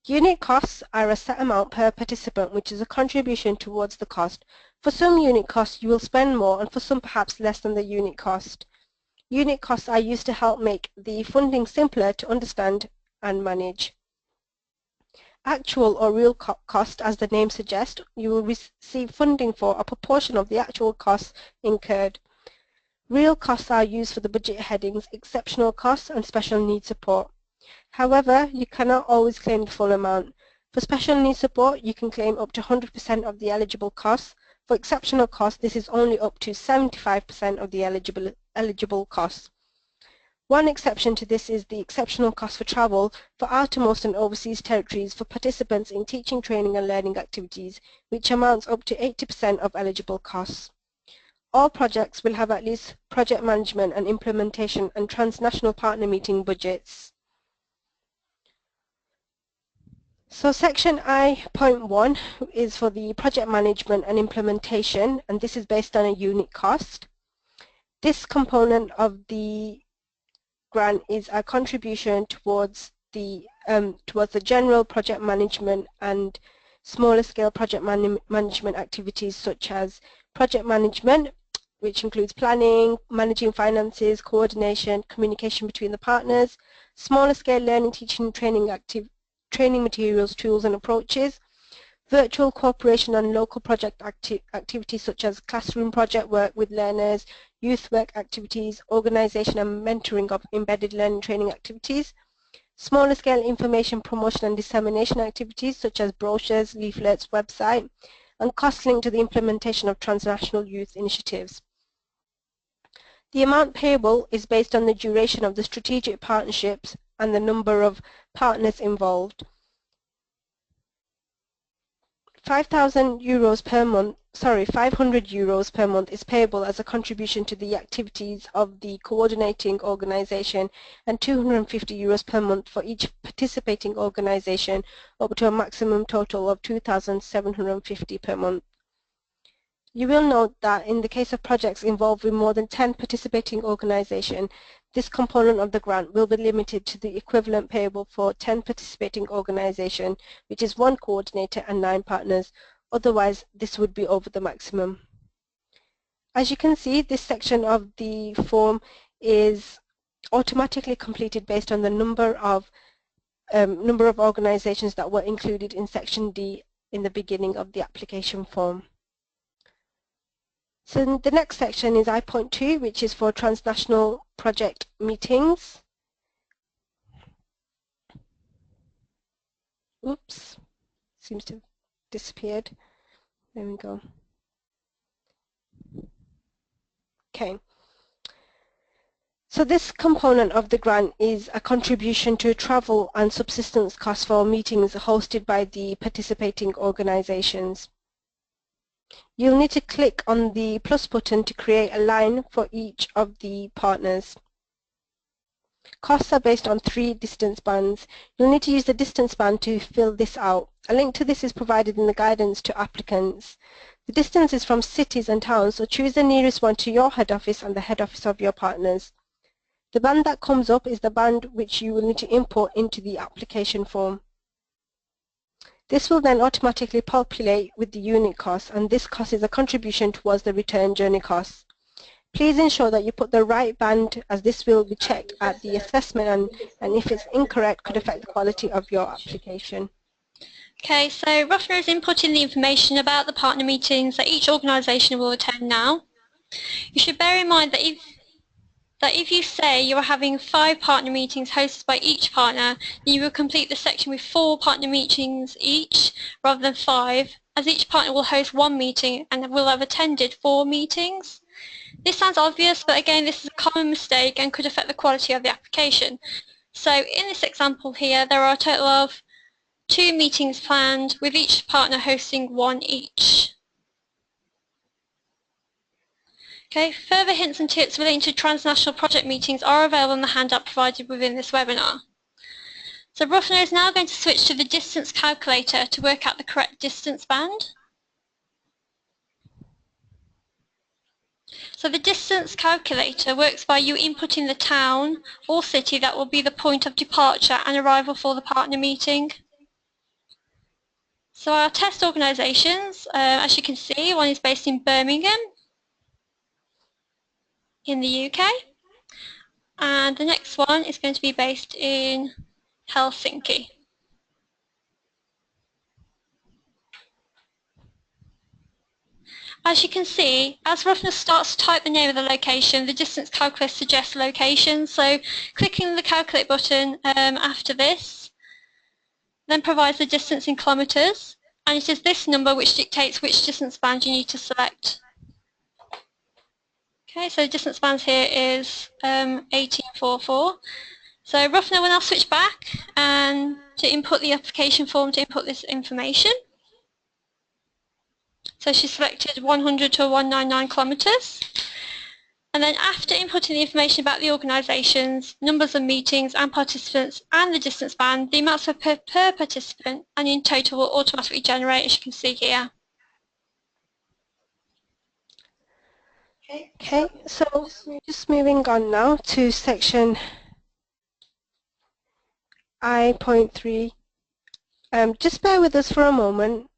Unit costs are a set amount per participant, which is a contribution towards the cost. For some unit costs you will spend more, and for some perhaps less than the unit cost. Unit costs are used to help make the funding simpler to understand and manage. Actual or real cost, as the name suggests, you will receive funding for a proportion of the actual costs incurred. Real costs are used for the budget headings, exceptional costs and special needs support. However, you cannot always claim the full amount. For special needs support, you can claim up to 100% of the eligible costs. For exceptional costs, this is only up to 75% of the eligible costs. One exception to this is the exceptional cost for travel for outermost and overseas territories for participants in teaching, training and learning activities, which amounts up to 80% of eligible costs. All projects will have at least project management and implementation and transnational partner meeting budgets. So section I.1 is for the project management and implementation, and this is based on a unit cost. This component of the grant is a contribution towards the general project management and smaller scale project management activities such as project management, which includes planning, managing finances, coordination, communication between the partners, smaller scale learning, teaching, training materials, tools and approaches, virtual cooperation on local project activities such as classroom project work with learners, youth work activities, organisation and mentoring of embedded learning training activities, smaller scale information promotion and dissemination activities such as brochures, leaflets, website, and costs linked to the implementation of transnational youth initiatives. The amount payable is based on the duration of the strategic partnerships and the number of partners involved. €500 per month, 500 euros per month is payable as a contribution to the activities of the coordinating organisation, and €250 per month for each participating organisation, up to a maximum total of 2,750 per month. You will note that in the case of projects involving more than 10 participating organisations, this component of the grant will be limited to the equivalent payable for 10 participating organisations, which is 1 coordinator and 9 partners. Otherwise, this would be over the maximum. As you can see, this section of the form is automatically completed based on the number of organisations that were included in section D in the beginning of the application form. So the next section is I.2, which is for transnational project meetings. Oops, seems to have disappeared. There we go. Okay. So this component of the grant is a contribution to travel and subsistence costs for meetings hosted by the participating organisations. You'll need to click on the plus button to create a line for each of the partners. Costs are based on 3 distance bands. You'll need to use the distance band to fill this out. A link to this is provided in the guidance to applicants. The distance is from cities and towns, so choose the nearest one to your head office and the head office of your partners. The band that comes up is the band which you will need to import into the application form. This will then automatically populate with the unit cost, and this cost is a contribution towards the return journey costs. Please ensure that you put the right band, as this will be checked at the assessment, and if it's incorrect could affect the quality of your application. Okay, so Ruffner is inputting the information about the partner meetings that each organisation will attend now. You should bear in mind that if you say you are having 5 partner meetings hosted by each partner, then you will complete the section with 4 partner meetings each rather than 5, as each partner will host 1 meeting and will have attended 4 meetings. This sounds obvious, but again, this is a common mistake and could affect the quality of the application. So in this example here, there are a total of 2 meetings planned, with each partner hosting 1 each. Okay, further hints and tips relating to transnational project meetings are available in the handout provided within this webinar. So Ruffner is now going to switch to the distance calculator to work out the correct distance band. So the distance calculator works by you inputting the town or city that will be the point of departure and arrival for the partner meeting. So our test organisations, as you can see, one is based in Birmingham in the UK, and the next one is going to be based in Helsinki. As you can see, as Ruffner starts to type the name of the location, the distance calculator suggests location. So clicking the calculate button after this then provides the distance in kilometres, and it is this number which dictates which distance band you need to select. Okay, so the distance band here is 1844. So Ruffner will now switch back and to input the application form to input this information. So she selected 100 to 199 kilometres. And then after inputting the information about the organisations, numbers of meetings and participants and the distance band, the amounts per participant and in total will automatically generate, as you can see here. Okay, so just moving on now to section I.3. Just bear with us for a moment.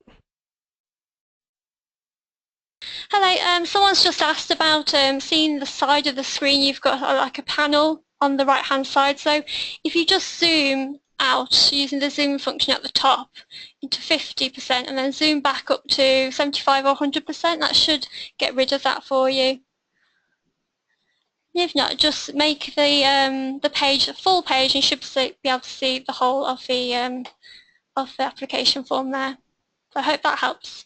Hello, someone's just asked about seeing the side of the screen. You've got like a panel on the right hand side, so if you just zoom out using the zoom function at the top into 50% and then zoom back up to 75 or 100%, that should get rid of that for you. If not, just make the page a full page and you should be able to see the whole of the application form there. So I hope that helps.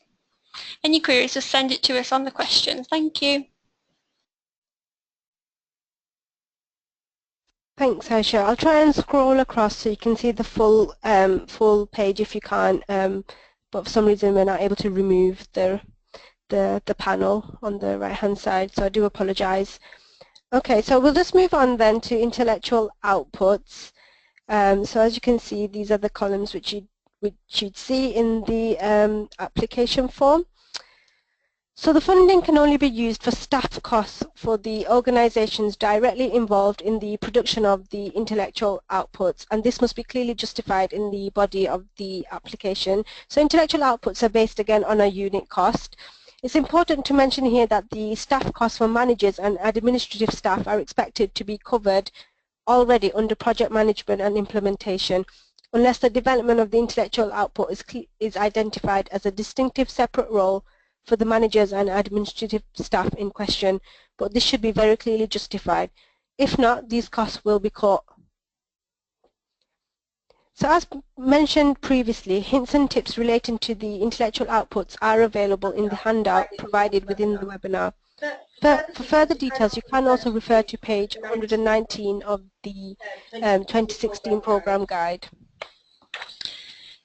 Any queries, just send it to us on the questions. Thank you. Thanks, Aisha. I'll try and scroll across so you can see the full page if you can't, but for some reason we're not able to remove the panel on the right-hand side, so I do apologize. Okay, so we'll just move on then to intellectual outputs. So as you can see, these are the columns which you'd see in the application form. So the funding can only be used for staff costs for the organizations directly involved in the production of the intellectual outputs, and this must be clearly justified in the body of the application. So intellectual outputs are based again on a unit cost. It's important to mention here that the staff costs for managers and administrative staff are expected to be covered already under project management and implementation, unless the development of the intellectual output is identified as a distinctive separate role for the managers and administrative staff in question, but this should be very clearly justified. If not, these costs will be caught. So as mentioned previously, hints and tips relating to the intellectual outputs are available in the handout provided within the webinar. But for further details, you can also refer to page 119 of the 2016 programme guide.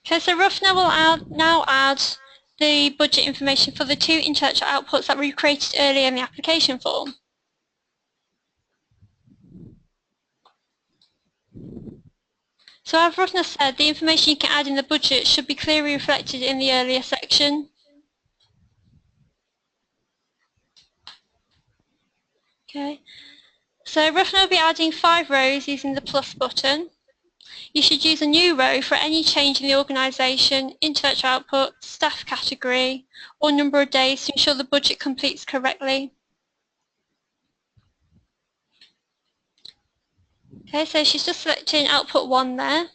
Okay, so Ruffner will now add the budget information for the 2 intellectual outputs that we created earlier in the application form. So as Ruffner said, the information you can add in the budget should be clearly reflected in the earlier section. Okay, so Ruffner will be adding 5 rows using the plus button. You should use a new row for any change in the organisation, intellectual output, staff category, or number of days to ensure the budget completes correctly. Okay, so she's just selecting output 1 there.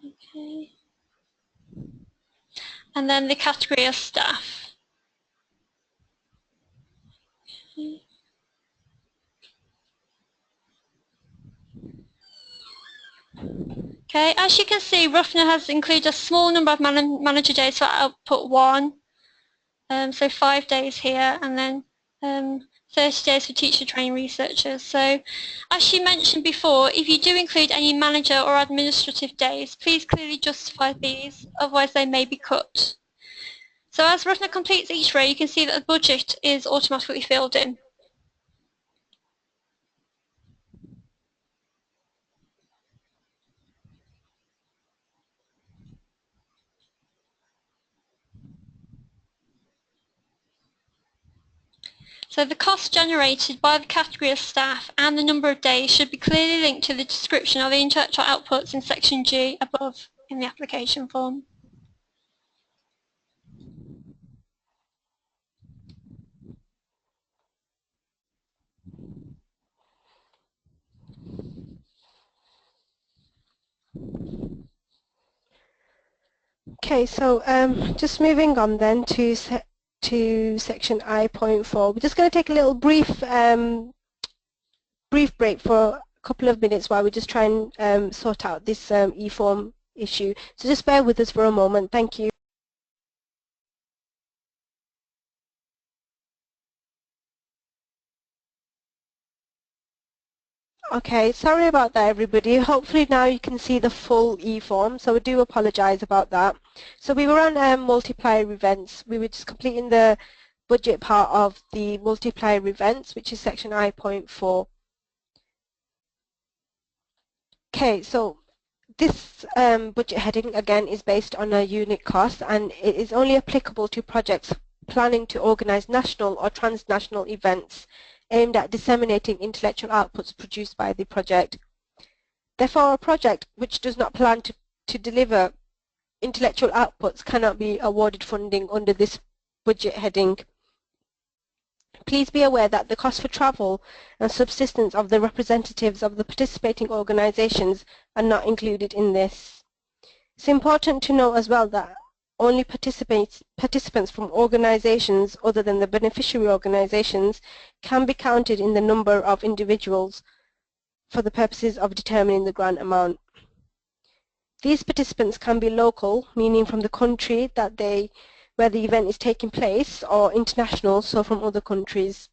Okay. And then the category of staff. Okay. Okay, as you can see, Ruffner has included a small number of manager days for output 1, so 5 days here, and then 30 days for teacher training researchers. So as she mentioned before, if you do include any manager or administrative days, please clearly justify these, otherwise they may be cut. So as Ruffner completes each row, you can see that the budget is automatically filled in. So the cost generated by the category of staff and the number of days should be clearly linked to the description of the intellectual outputs in section G above in the application form. Okay, so just moving on then to section I.4. We're just going to take a little brief break for a couple of minutes while we just try and sort out this eform issue. So just bear with us for a moment. Thank you. Okay, sorry about that, everybody. Hopefully now you can see the full eForm, so we do apologise about that. So we were on multiplier events. We were just completing the budget part of the multiplier events, which is section I.4. Okay, so this budget heading again is based on a unit cost, and it is only applicable to projects planning to organise national or transnational events aimed at disseminating intellectual outputs produced by the project. Therefore, a project which does not plan to deliver intellectual outputs cannot be awarded funding under this budget heading. Please be aware that the cost for travel and subsistence of the representatives of the participating organisations are not included in this. It's important to note as well that only participants from organisations other than the beneficiary organisations can be counted in the number of individuals for the purposes of determining the grant amount. These participants can be local, meaning from the country where the event is taking place, or international, so from other countries.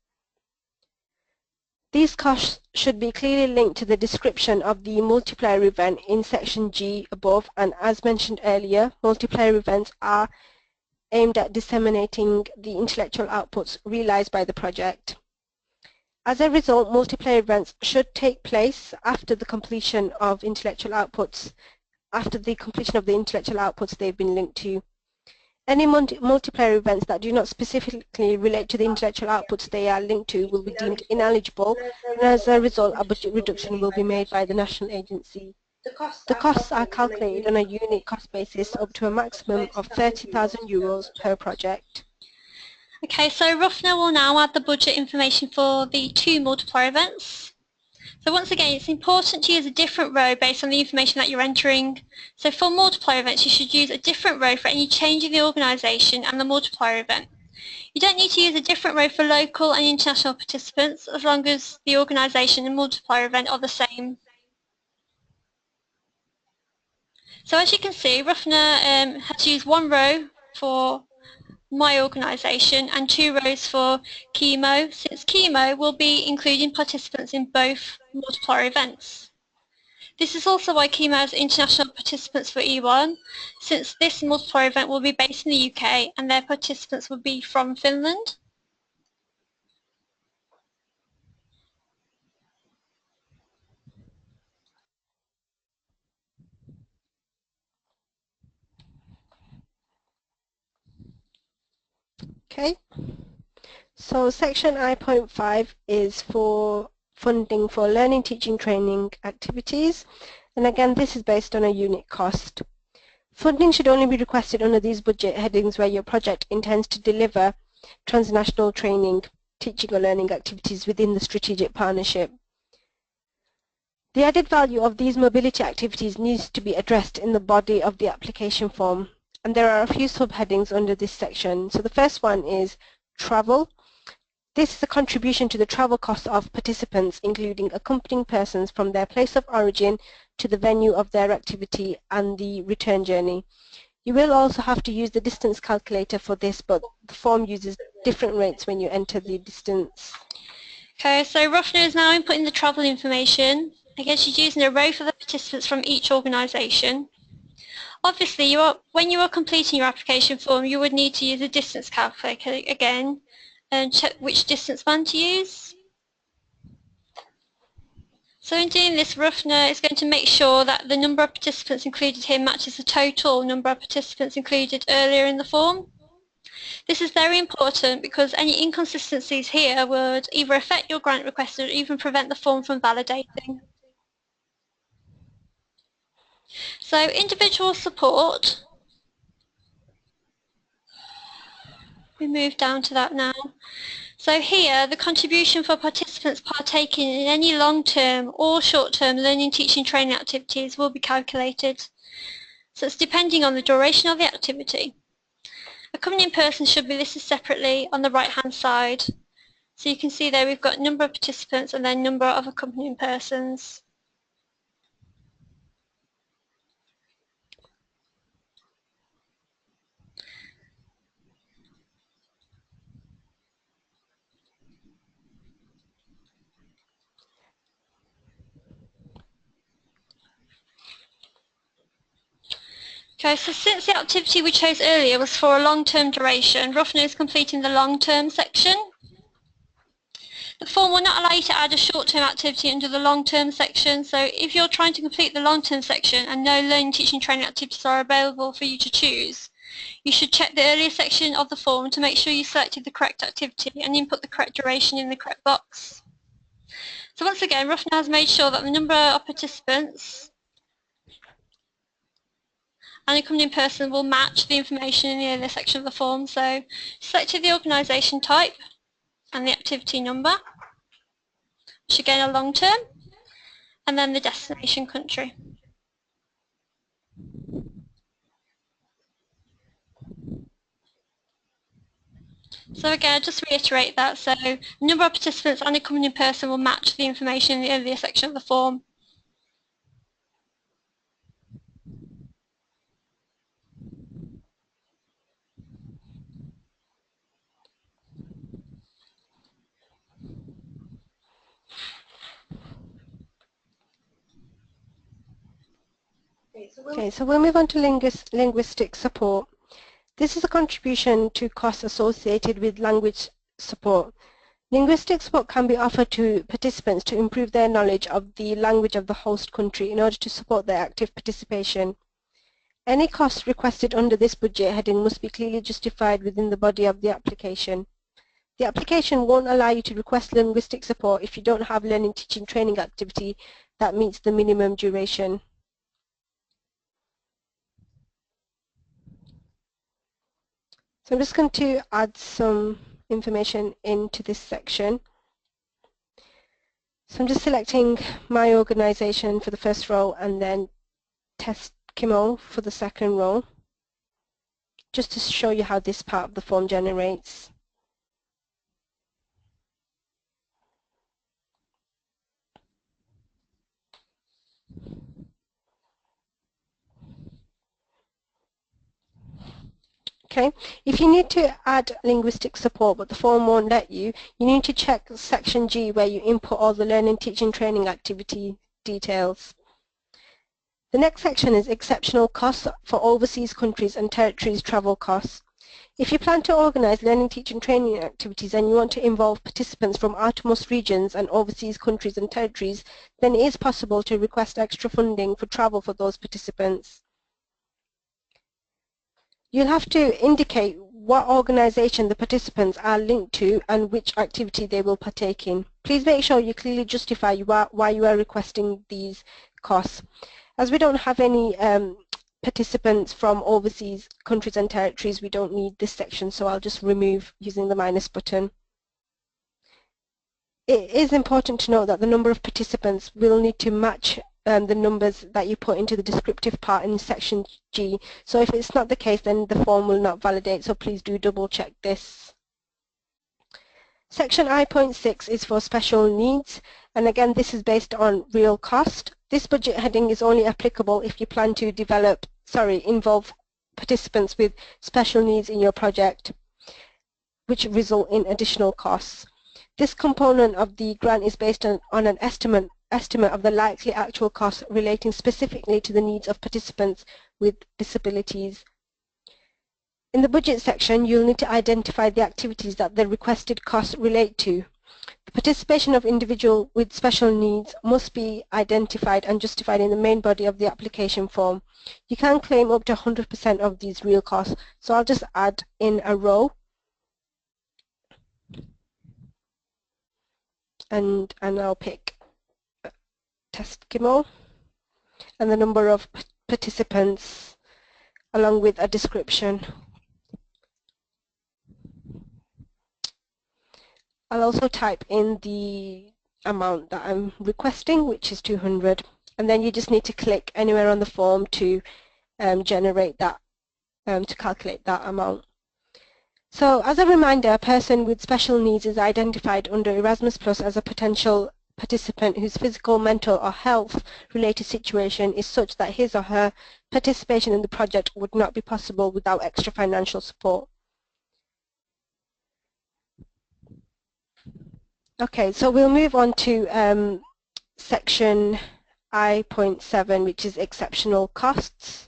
These costs should be clearly linked to the description of the multiplier event in section G above, and as mentioned earlier, multiplier events are aimed at disseminating the intellectual outputs realized by the project. As a result, multiplayer events should take place after the completion of the intellectual outputs they've been linked to. Any multiplayer events that do not specifically relate to the intellectual outputs they are linked to will be deemed ineligible, and as a result, a budget reduction will be made by the national agency. The costs are calculated on a unit cost basis up to a maximum of €30,000 per project. Okay, so Ruffner will now add the budget information for the 2 multiplier events. So once again, it's important to use a different row based on the information that you're entering. So for multiplier events, you should use a different row for any change in the organisation and the multiplier event. You don't need to use a different row for local and international participants as long as the organisation and multiplier event are the same. So as you can see, Ruffner has used 1 row for my organisation and 2 rows for KEMO, since KEMO will be including participants in both multiplier events. This is also why KEMO has international participants for E1, since this multiplier event will be based in the UK and their participants will be from Finland. Okay, so section I.5 is for funding for learning, teaching, training activities, and again this is based on a unit cost. Funding should only be requested under these budget headings where your project intends to deliver transnational training, teaching or learning activities within the strategic partnership. The added value of these mobility activities needs to be addressed in the body of the application form, and there are a few subheadings under this section. So the first one is travel. This is a contribution to the travel costs of participants, including accompanying persons from their place of origin to the venue of their activity and the return journey. You will also have to use the distance calculator for this, but the form uses different rates when you enter the distance. Okay, so Ruffner is now inputting the travel information. Again, she's using a row for the participants from each organisation. Obviously, when you are completing your application form, you would need to use a distance calculator again and check which distance band to use. So in doing this, Ruffner is going to make sure that the number of participants included here matches the total number of participants included earlier in the form. This is very important because any inconsistencies here would either affect your grant request or even prevent the form from validating. So individual support, we move down to that now. So here, the contribution for participants partaking in any long-term or short-term learning, teaching, training activities will be calculated. So it's depending on the duration of the activity. Accompanying persons should be listed separately on the right-hand side. So you can see there we've got number of participants and then number of accompanying persons. Okay, so since the activity we chose earlier was for a long-term duration, Ruffner is completing the long-term section. The form will not allow you to add a short-term activity under the long-term section, so if you're trying to complete the long-term section and no learning, teaching, training activities are available for you to choose, you should check the earlier section of the form to make sure you selected the correct activity and input the correct duration in the correct box. So once again, Ruffner has made sure that the number of participants and accompanying person will match the information in the earlier section of the form. So selected the organisation type and the activity number, which again are long term, and then the destination country. So again, just reiterate that. So the number of participants and accompanying person will match the information in the earlier section of the form. Okay, so we'll move on to linguistic support. This is a contribution to costs associated with language support. Linguistic support can be offered to participants to improve their knowledge of the language of the host country in order to support their active participation. Any costs requested under this budget heading must be clearly justified within the body of the application. The application won't allow you to request linguistic support if you don't have learning, teaching, training activity that meets the minimum duration. So I'm just going to add some information into this section. So I'm just selecting my organization for the first row and then test KMO for the second row, just to show you how this part of the form generates. Okay, if you need to add linguistic support but the form won't let you, you need to check section G where you input all the learning, teaching, training activity details. The next section is exceptional costs for overseas countries and territories travel costs. If you plan to organize learning, teaching, training activities and you want to involve participants from outermost regions and overseas countries and territories, then it is possible to request extra funding for travel for those participants. You'll have to indicate what organization the participants are linked to and which activity they will partake in. Please make sure you clearly justify why you are requesting these costs. As we don't have any participants from overseas countries and territories, we don't need this section, so I'll just remove using the minus button. It is important to note that the number of participants will need to match the numbers that you put into the descriptive part in section G. So if it's not the case, then the form will not validate, so please do double check this. Section I.6 is for special needs, and again this is based on real cost. This budget heading is only applicable if you plan to involve participants with special needs in your project, which result in additional costs. This component of the grant is based on an estimate of the likely actual costs relating specifically to the needs of participants with disabilities. In the budget section, you'll need to identify the activities that the requested costs relate to. The participation of individuals with special needs must be identified and justified in the main body of the application form. You can claim up to 100% of these real costs, so I'll just add in a row and I'll pick test KMO and the number of participants along with a description. I'll also type in the amount that I'm requesting, which is 200, and then you just need to click anywhere on the form to generate that, to calculate that amount. So as a reminder, a person with special needs is identified under Erasmus Plus as a potential participant whose physical, mental or health-related situation is such that his or her participation in the project would not be possible without extra financial support. Okay, so we'll move on to section I.7, which is exceptional costs.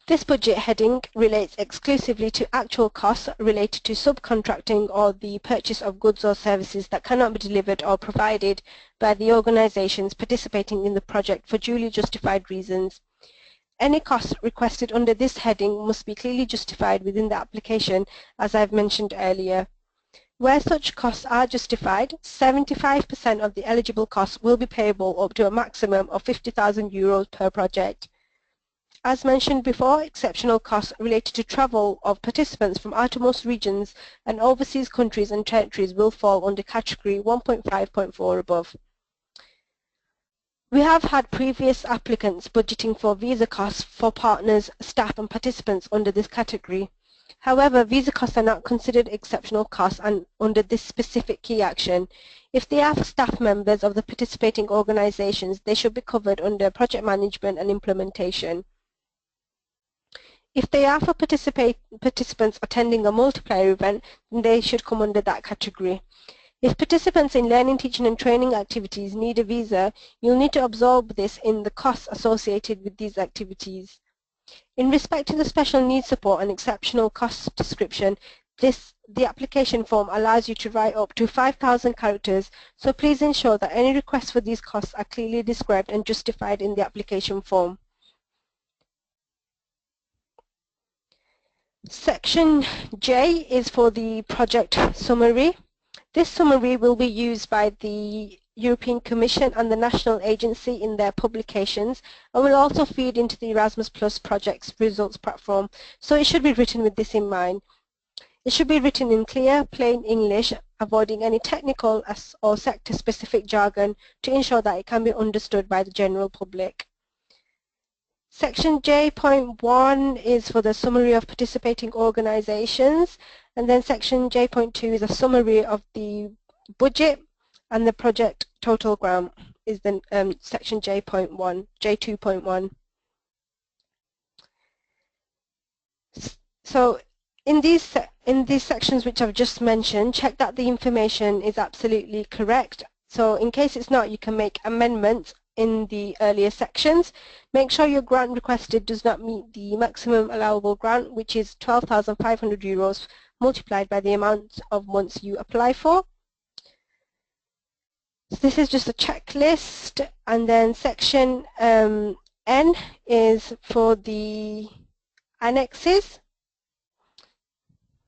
This budget heading relates exclusively to actual costs related to subcontracting or the purchase of goods or services that cannot be delivered or provided by the organizations participating in the project for duly justified reasons. Any costs requested under this heading must be clearly justified within the application, as I've mentioned earlier. Where such costs are justified, 75% of the eligible costs will be payable up to a maximum of €50,000 per project. As mentioned before, exceptional costs related to travel of participants from outermost regions and overseas countries and territories will fall under category 1.5.4 above. We have had previous applicants budgeting for visa costs for partners, staff and participants under this category. However, visa costs are not considered exceptional costs and under this specific key action. If they are for staff members of the participating organizations, they should be covered under project management and implementation. If they are for participants attending a multiplier event, then they should come under that category. If participants in learning, teaching and training activities need a visa, you'll need to absorb this in the costs associated with these activities. In respect to the special needs support and exceptional cost description, the application form allows you to write up to 5,000 characters, so please ensure that any requests for these costs are clearly described and justified in the application form. Section J is for the project summary. This summary will be used by the European Commission and the national agency in their publications and will also feed into the Erasmus Plus project's results platform, so it should be written with this in mind. It should be written in clear, plain English, avoiding any technical or sector-specific jargon to ensure that it can be understood by the general public. Section J.1 is for the summary of participating organizations, and then section J.2 is a summary of the budget, and the project total grant is the section J2.1. So in these sections which I've just mentioned, check that the information is absolutely correct. So in case it's not, you can make amendments in the earlier sections. Make sure your grant requested does not meet the maximum allowable grant, which is €12,500 multiplied by the amount of months you apply for. So this is just a checklist, and then section N is for the annexes,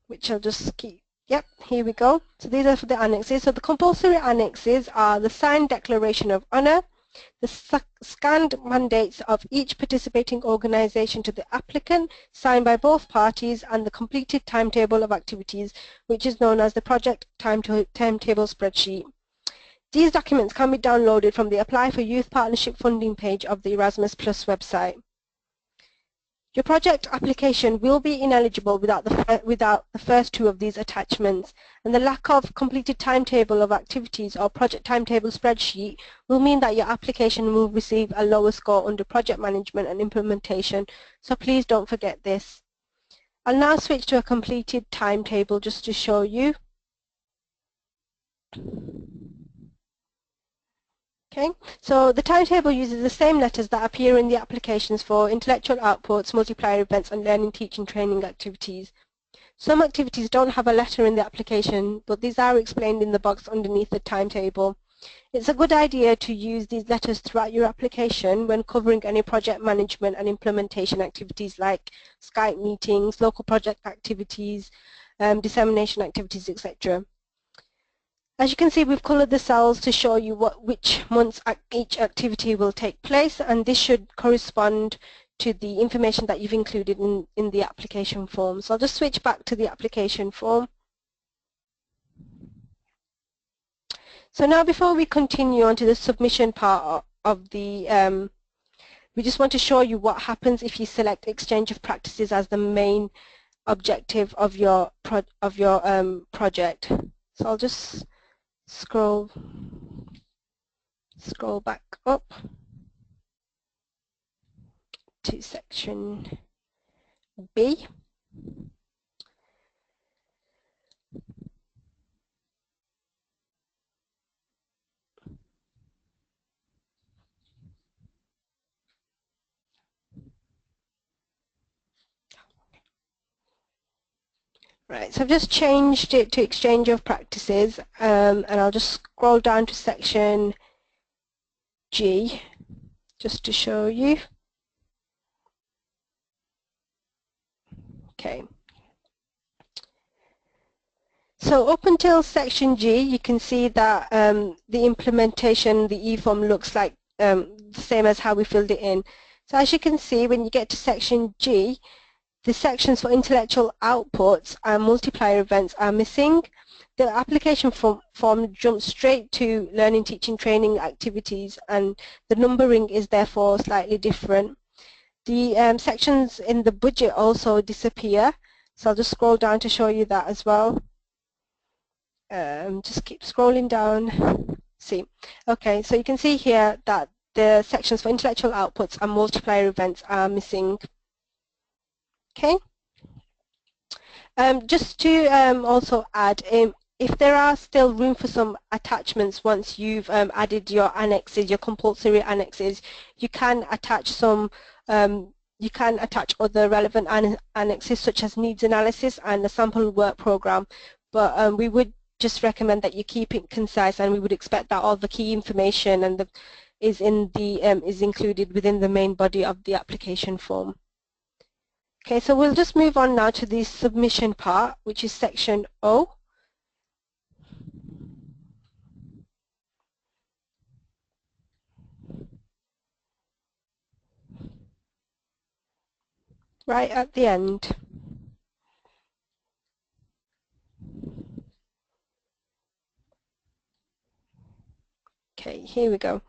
which I'll just keep. Yep, here we go. So these are for the annexes. So the compulsory annexes are the signed declaration of honour, the scanned mandates of each participating organisation to the applicant, signed by both parties, and the completed timetable of activities, which is known as the project timetable spreadsheet. These documents can be downloaded from the Apply for Youth Partnership funding page of the Erasmus Plus website. Your project application will be ineligible without the first two of these attachments, and the lack of completed timetable of activities or project timetable spreadsheet will mean that your application will receive a lower score under project management and implementation, so please don't forget this. I'll now switch to a completed timetable just to show you. Okay, so the timetable uses the same letters that appear in the applications for intellectual outputs, multiplier events and learning, teaching, training activities. Some activities don't have a letter in the application, but these are explained in the box underneath the timetable. It's a good idea to use these letters throughout your application when covering any project management and implementation activities like Skype meetings, local project activities, dissemination activities, etc. As you can see, we've coloured the cells to show you which months each activity will take place, and this should correspond to the information that you've included in the application form. So I'll just switch back to the application form. So now, before we continue on to the submission part of the, we just want to show you what happens if you select exchange of practices as the main objective of your project. So I'll just scroll back up to section B. Right, so I've just changed it to exchange of practices, and I'll just scroll down to section G just to show you. Okay. So up until section G, you can see that the implementation, the eForm, looks like the same as how we filled it in. So as you can see, when you get to section G, the sections for intellectual outputs and multiplier events are missing. The application form jumps straight to learning, teaching, training activities, and the numbering is therefore slightly different. The sections in the budget also disappear, so I'll just scroll down to show you that as well. Just keep scrolling down. See, okay, so you can see here that the sections for intellectual outputs and multiplier events are missing. Okay. Just to also add, if there are still room for some attachments once you've added your annexes, your compulsory annexes, you can attach some, you can attach other relevant annexes such as needs analysis and a sample work program, but we would just recommend that you keep it concise, and we would expect that all the key information and is included within the main body of the application form. Okay, so we'll just move on now to the submission part, which is section O. Right at the end. Okay, here we go.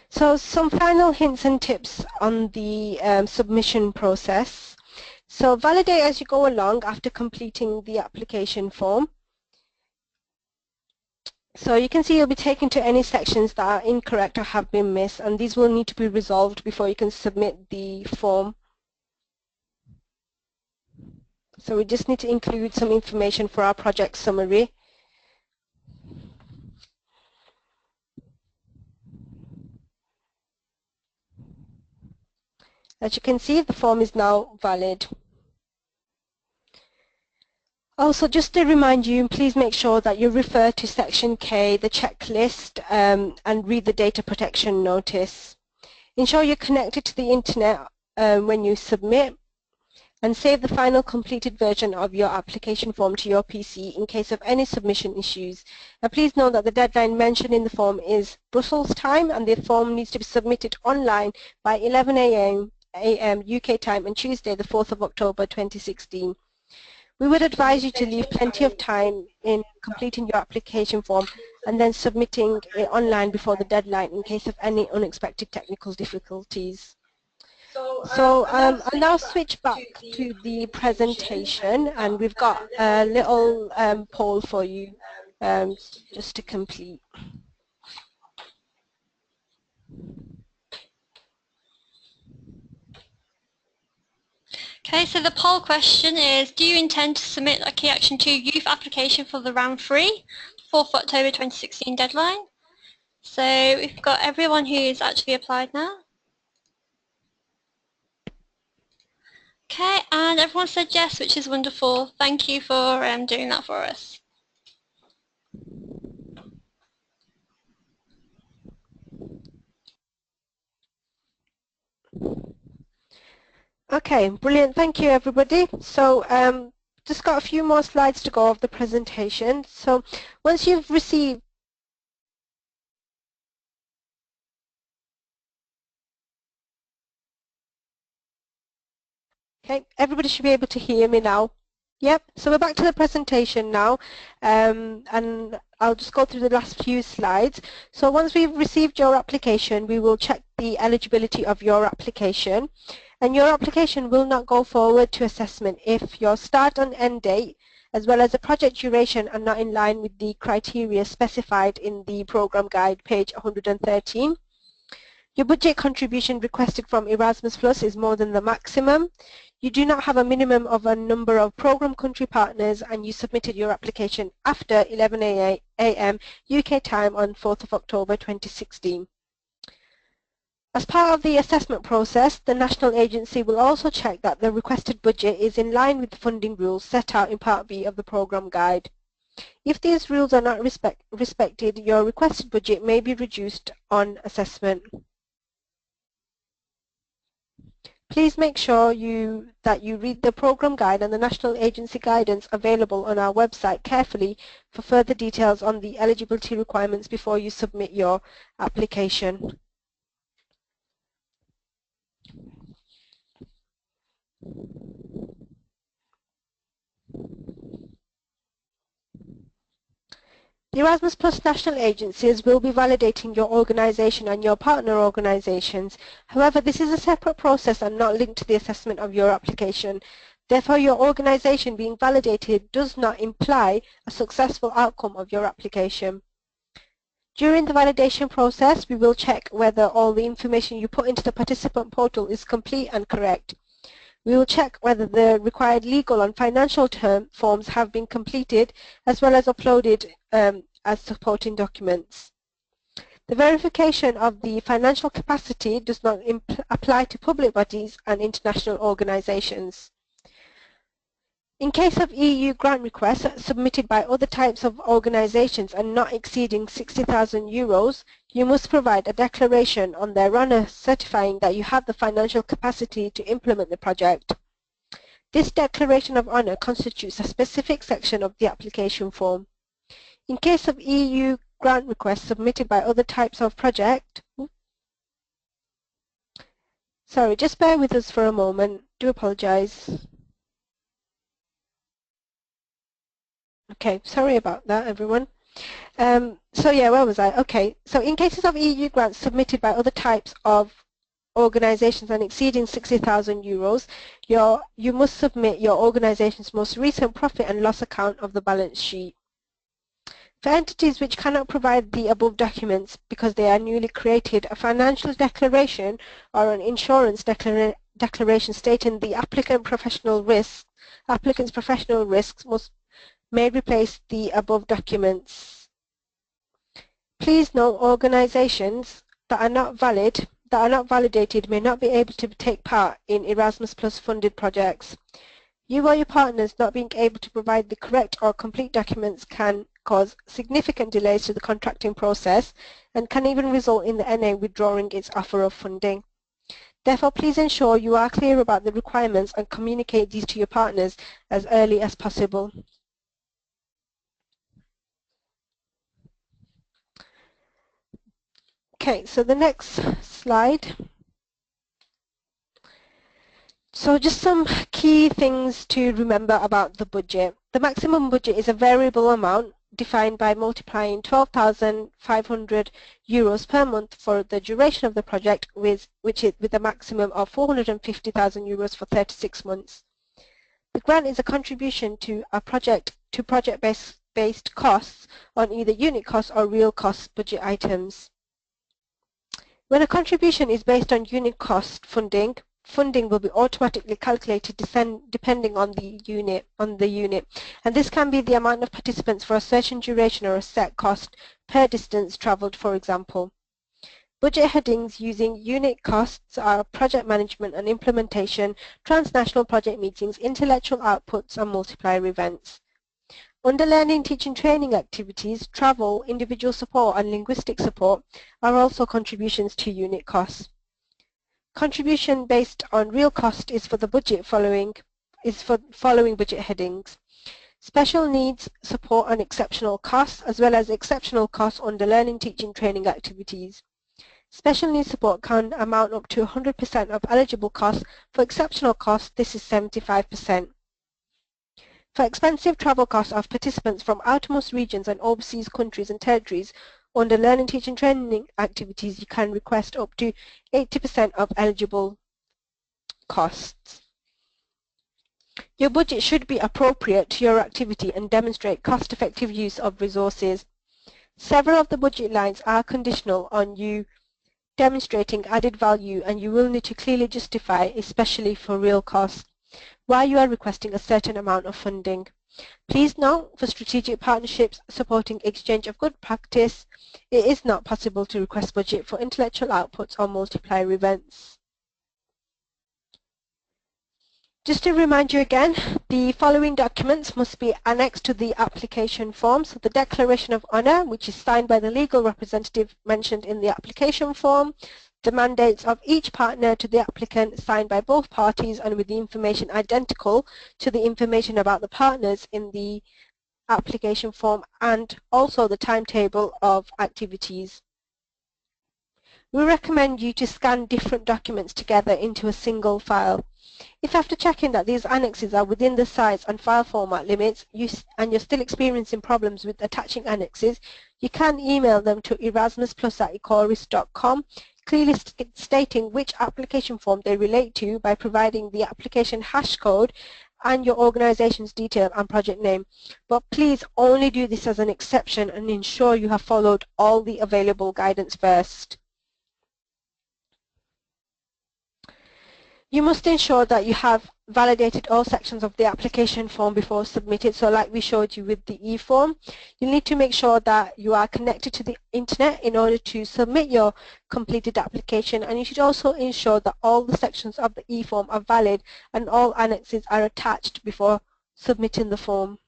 So some final hints and tips on the submission process. So validate as you go along after completing the application form. So you can see you'll be taken to any sections that are incorrect or have been missed, and these will need to be resolved before you can submit the form. So we just need to include some information for our project summary. As you can see, the form is now valid. Also, just to remind you, please make sure that you refer to section K, the checklist, and read the data protection notice. Ensure you're connected to the internet when you submit, and save the final completed version of your application form to your PC in case of any submission issues. Now please note that the deadline mentioned in the form is Brussels time, and the form needs to be submitted online by 11 a.m. UK time on Tuesday, the 4th of October 2016. We would advise you to leave plenty of time in completing your application form and then submitting it online before the deadline in case of any unexpected technical difficulties. So I'll now switch back to the presentation, and we've got a little poll for you just to complete. Okay, so the poll question is, do you intend to submit a Key Action 2 youth application for the round 3, 4th October 2016 deadline? So we've got everyone who's actually applied now. Okay, and everyone said yes, which is wonderful. Thank you for doing that for us. Okay, brilliant. Thank you, everybody. So just got a few more slides to go of the presentation. So once you've received Okay, everybody should be able to hear me now. Yep, so we're back to the presentation now, and I'll just go through the last few slides. So once we've received your application, we will check the eligibility of your application, and your application will not go forward to assessment if your start and end date, as well as the project duration, are not in line with the criteria specified in the program guide, page 113. Your budget contribution requested from Erasmus Plus is more than the maximum. You do not have a minimum of a number of program country partners, and you submitted your application after 11 a.m. UK time on 4th of October 2016. As part of the assessment process, the national agency will also check that the requested budget is in line with the funding rules set out in Part B of the program guide. If these rules are not respected, your requested budget may be reduced on assessment. Please make sure that you read the program guide and the national agency guidance available on our website carefully for further details on the eligibility requirements before you submit your application. The Erasmus Plus national agencies will be validating your organisation and your partner organisations. However, this is a separate process and not linked to the assessment of your application. Therefore, your organisation being validated does not imply a successful outcome of your application. During the validation process, we will check whether all the information you put into the participant portal is complete and correct. We will check whether the required legal and financial term forms have been completed as well as uploaded as supporting documents. The verification of the financial capacity does not apply to public bodies and international organisations. In case of EU grant requests submitted by other types of organisations and not exceeding €60,000, you must provide a declaration on their honour certifying that you have the financial capacity to implement the project. This declaration of honour constitutes a specific section of the application form. In case of EU grant requests submitted by other types of project, sorry, just bear with us for a moment, do apologise. Okay, sorry about that, everyone. So yeah, where was I? Okay, so in cases of EU grants submitted by other types of organisations and exceeding €60,000, you must submit your organisation's most recent profit and loss account of the balance sheet. For entities which cannot provide the above documents because they are newly created, a financial declaration or an insurance declaration stating the applicant's professional risks may replace the above documents. Please note, organisations that are not validated may not be able to take part in Erasmus Plus funded projects. You or your partners not being able to provide the correct or complete documents can cause significant delays to the contracting process and can even result in the NA withdrawing its offer of funding. Therefore, please ensure you are clear about the requirements and communicate these to your partners as early as possible. Okay, so the next slide. So just some key things to remember about the budget. The maximum budget is a variable amount defined by multiplying €12,500 per month for the duration of the project with a maximum of €450,000 for 36 months. The grant is a contribution to project-based costs on either unit costs or real cost budget items. When a contribution is based on unit cost funding will be automatically calculated depending on the unit, and this can be the amount of participants for a certain duration or a set cost per distance travelled, for example. Budget headings using unit costs are project management and implementation, transnational project meetings, intellectual outputs and multiplier events. Under learning, teaching, training activities, travel, individual support and linguistic support are also contributions to unit costs. Contribution based on real cost is for the budget following budget headings. Special needs, support and exceptional costs, as well as exceptional costs under learning, teaching, training activities. Special needs support can amount up to 100% of eligible costs. For exceptional costs, this is 75%. For expensive travel costs of participants from outermost regions and overseas countries and territories, under learning, teaching, training activities, you can request up to 80% of eligible costs. Your budget should be appropriate to your activity and demonstrate cost-effective use of resources. Several of the budget lines are conditional on you demonstrating added value, and you will need to clearly justify, especially for real costs, why you are requesting a certain amount of funding. Please note, for strategic partnerships supporting exchange of good practice, it is not possible to request budget for intellectual outputs or multiplier events. Just to remind you again, the following documents must be annexed to the application form. So the Declaration of Honour, which is signed by the legal representative mentioned in the application form, the mandates of each partner to the applicant signed by both parties and with the information identical to the information about the partners in the application form, and also the timetable of activities. We recommend you to scan different documents together into a single file. If after checking that these annexes are within the size and file format limits and you're still experiencing problems with attaching annexes, you can email them to erasmusplus@ecoris.com, clearly stating which application form they relate to by providing the application hash code and your organization's detail and project name. But please only do this as an exception and ensure you have followed all the available guidance first. You must ensure that you have validated all sections of the application form before submitting. So like we showed you with the eForm, you need to make sure that you are connected to the internet in order to submit your completed application, and you should also ensure that all the sections of the eForm are valid and all annexes are attached before submitting the form.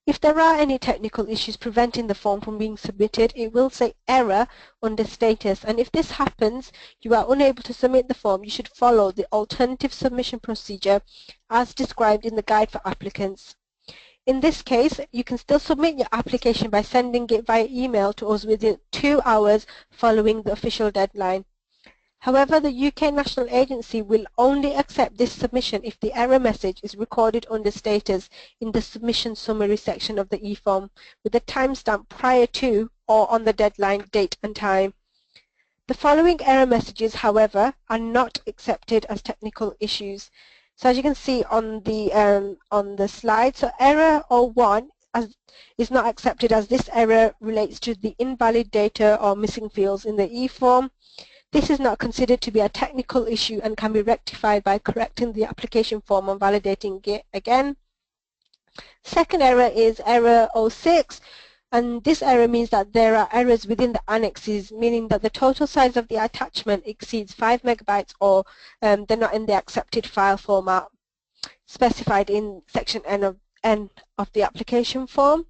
If there are any technical issues preventing the form from being submitted, it will say error under status, and if this happens, you are unable to submit the form, you should follow the alternative submission procedure as described in the guide for applicants. In this case, you can still submit your application by sending it via email to us within 2 hours following the official deadline. However, the UK National Agency will only accept this submission if the error message is recorded under status in the submission summary section of the eForm with a timestamp prior to or on the deadline date and time. The following error messages, however, are not accepted as technical issues. So as you can see on the slide, so error 01 is not accepted as this error relates to the invalid data or missing fields in the eForm. This is not considered to be a technical issue and can be rectified by correcting the application form and validating it again. Second error is error 06, and this error means that there are errors within the annexes, meaning that the total size of the attachment exceeds 5 megabytes or they're not in the accepted file format specified in section N of the application form.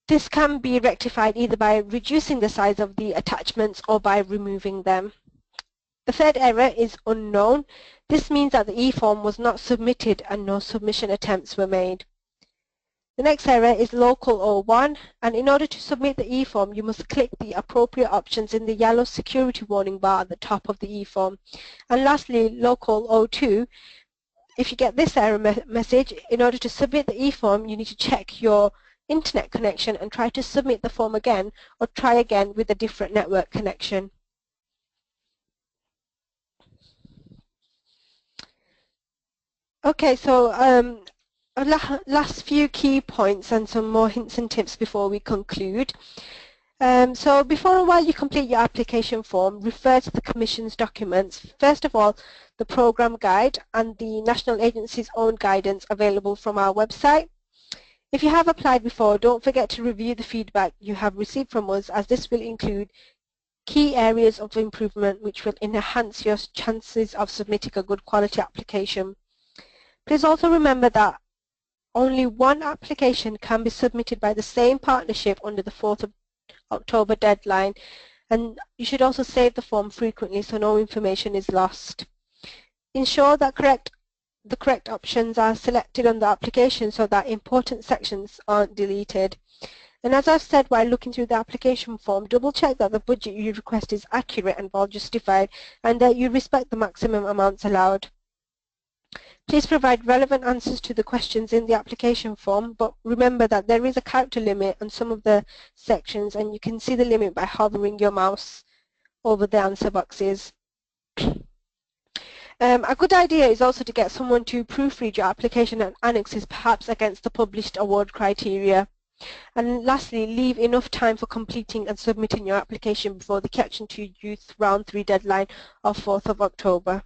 This can be rectified either by reducing the size of the attachments or by removing them. The third error is unknown. This means that the eForm was not submitted and no submission attempts were made. The next error is local 01, and in order to submit the eForm, you must click the appropriate options in the yellow security warning bar at the top of the eForm. And lastly, local 02. If you get this error message, in order to submit the eForm, you need to check your internet connection and try to submit the form again, or try again with a different network connection. Okay, so last few key points and some more hints and tips before we conclude. So before a while you complete your application form, refer to the Commission's documents. First of all, the programme guide and the National Agency's own guidance available from our website. If you have applied before, don't forget to review the feedback you have received from us, as this will include key areas of improvement which will enhance your chances of submitting a good quality application. Please also remember that only one application can be submitted by the same partnership under the 4th of October deadline, and you should also save the form frequently so no information is lost. Ensure that the correct options are selected on the application so that important sections aren't deleted. And as I've said while looking through the application form, double check that the budget you request is accurate and well justified, and that you respect the maximum amounts allowed. Please provide relevant answers to the questions in the application form, but remember that there is a character limit on some of the sections, and you can see the limit by hovering your mouse over the answer boxes. A good idea is also to get someone to proofread your application and annexes, perhaps against the published award criteria. And lastly, leave enough time for completing and submitting your application before the Key Action 2 Youth Round 3 deadline of 4th of October.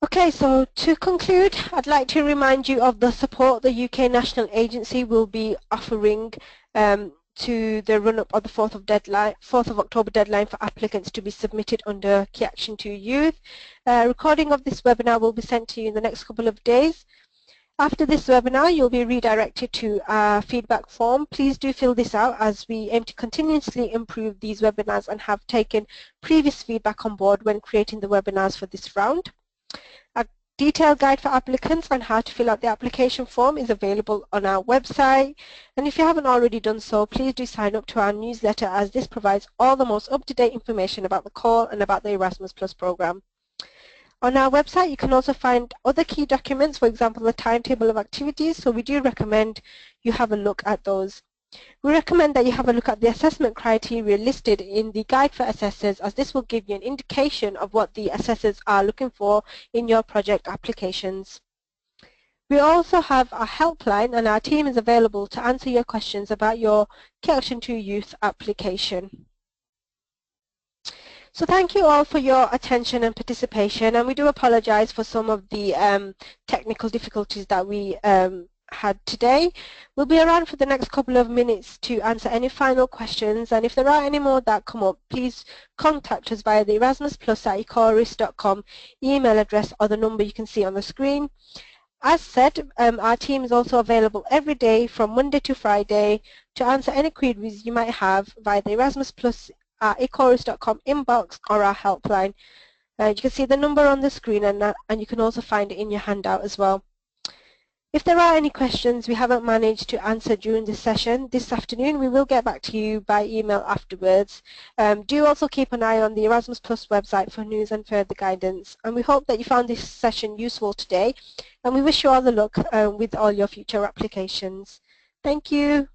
Okay, so to conclude, I'd like to remind you of the support the UK National Agency will be offering to the run-up of the 4th of October deadline for applicants to be submitted under Key Action 2 Youth. Recording of this webinar will be sent to you in the next couple of days. After this webinar, you'll be redirected to our feedback form. Please do fill this out, as we aim to continuously improve these webinars and have taken previous feedback on board when creating the webinars for this round. A detailed guide for applicants on how to fill out the application form is available on our website, and if you haven't already done so, please do sign up to our newsletter, as this provides all the most up-to-date information about the call and about the Erasmus Plus programme. On our website you can also find other key documents, for example the timetable of activities, so we do recommend you have a look at those. We recommend that you have a look at the assessment criteria listed in the guide for assessors, as this will give you an indication of what the assessors are looking for in your project applications. We also have a helpline, and our team is available to answer your questions about your Key Action 2 Youth application. So thank you all for your attention and participation, and we do apologize for some of the technical difficulties that we had today. We'll be around for the next couple of minutes to answer any final questions, and if there are any more that come up, please contact us via the erasmusplus@ecoris.com email address or the number you can see on the screen. As said, our team is also available every day from Monday to Friday to answer any queries you might have via the Erasmus Plus ecoris.com inbox or our helpline. You can see the number on the screen, and you can also find it in your handout as well. If there are any questions we haven't managed to answer during this session this afternoon, we will get back to you by email afterwards. Do also keep an eye on the Erasmus Plus website for news and further guidance. And we hope that you found this session useful today, and we wish you all the luck with all your future applications. Thank you.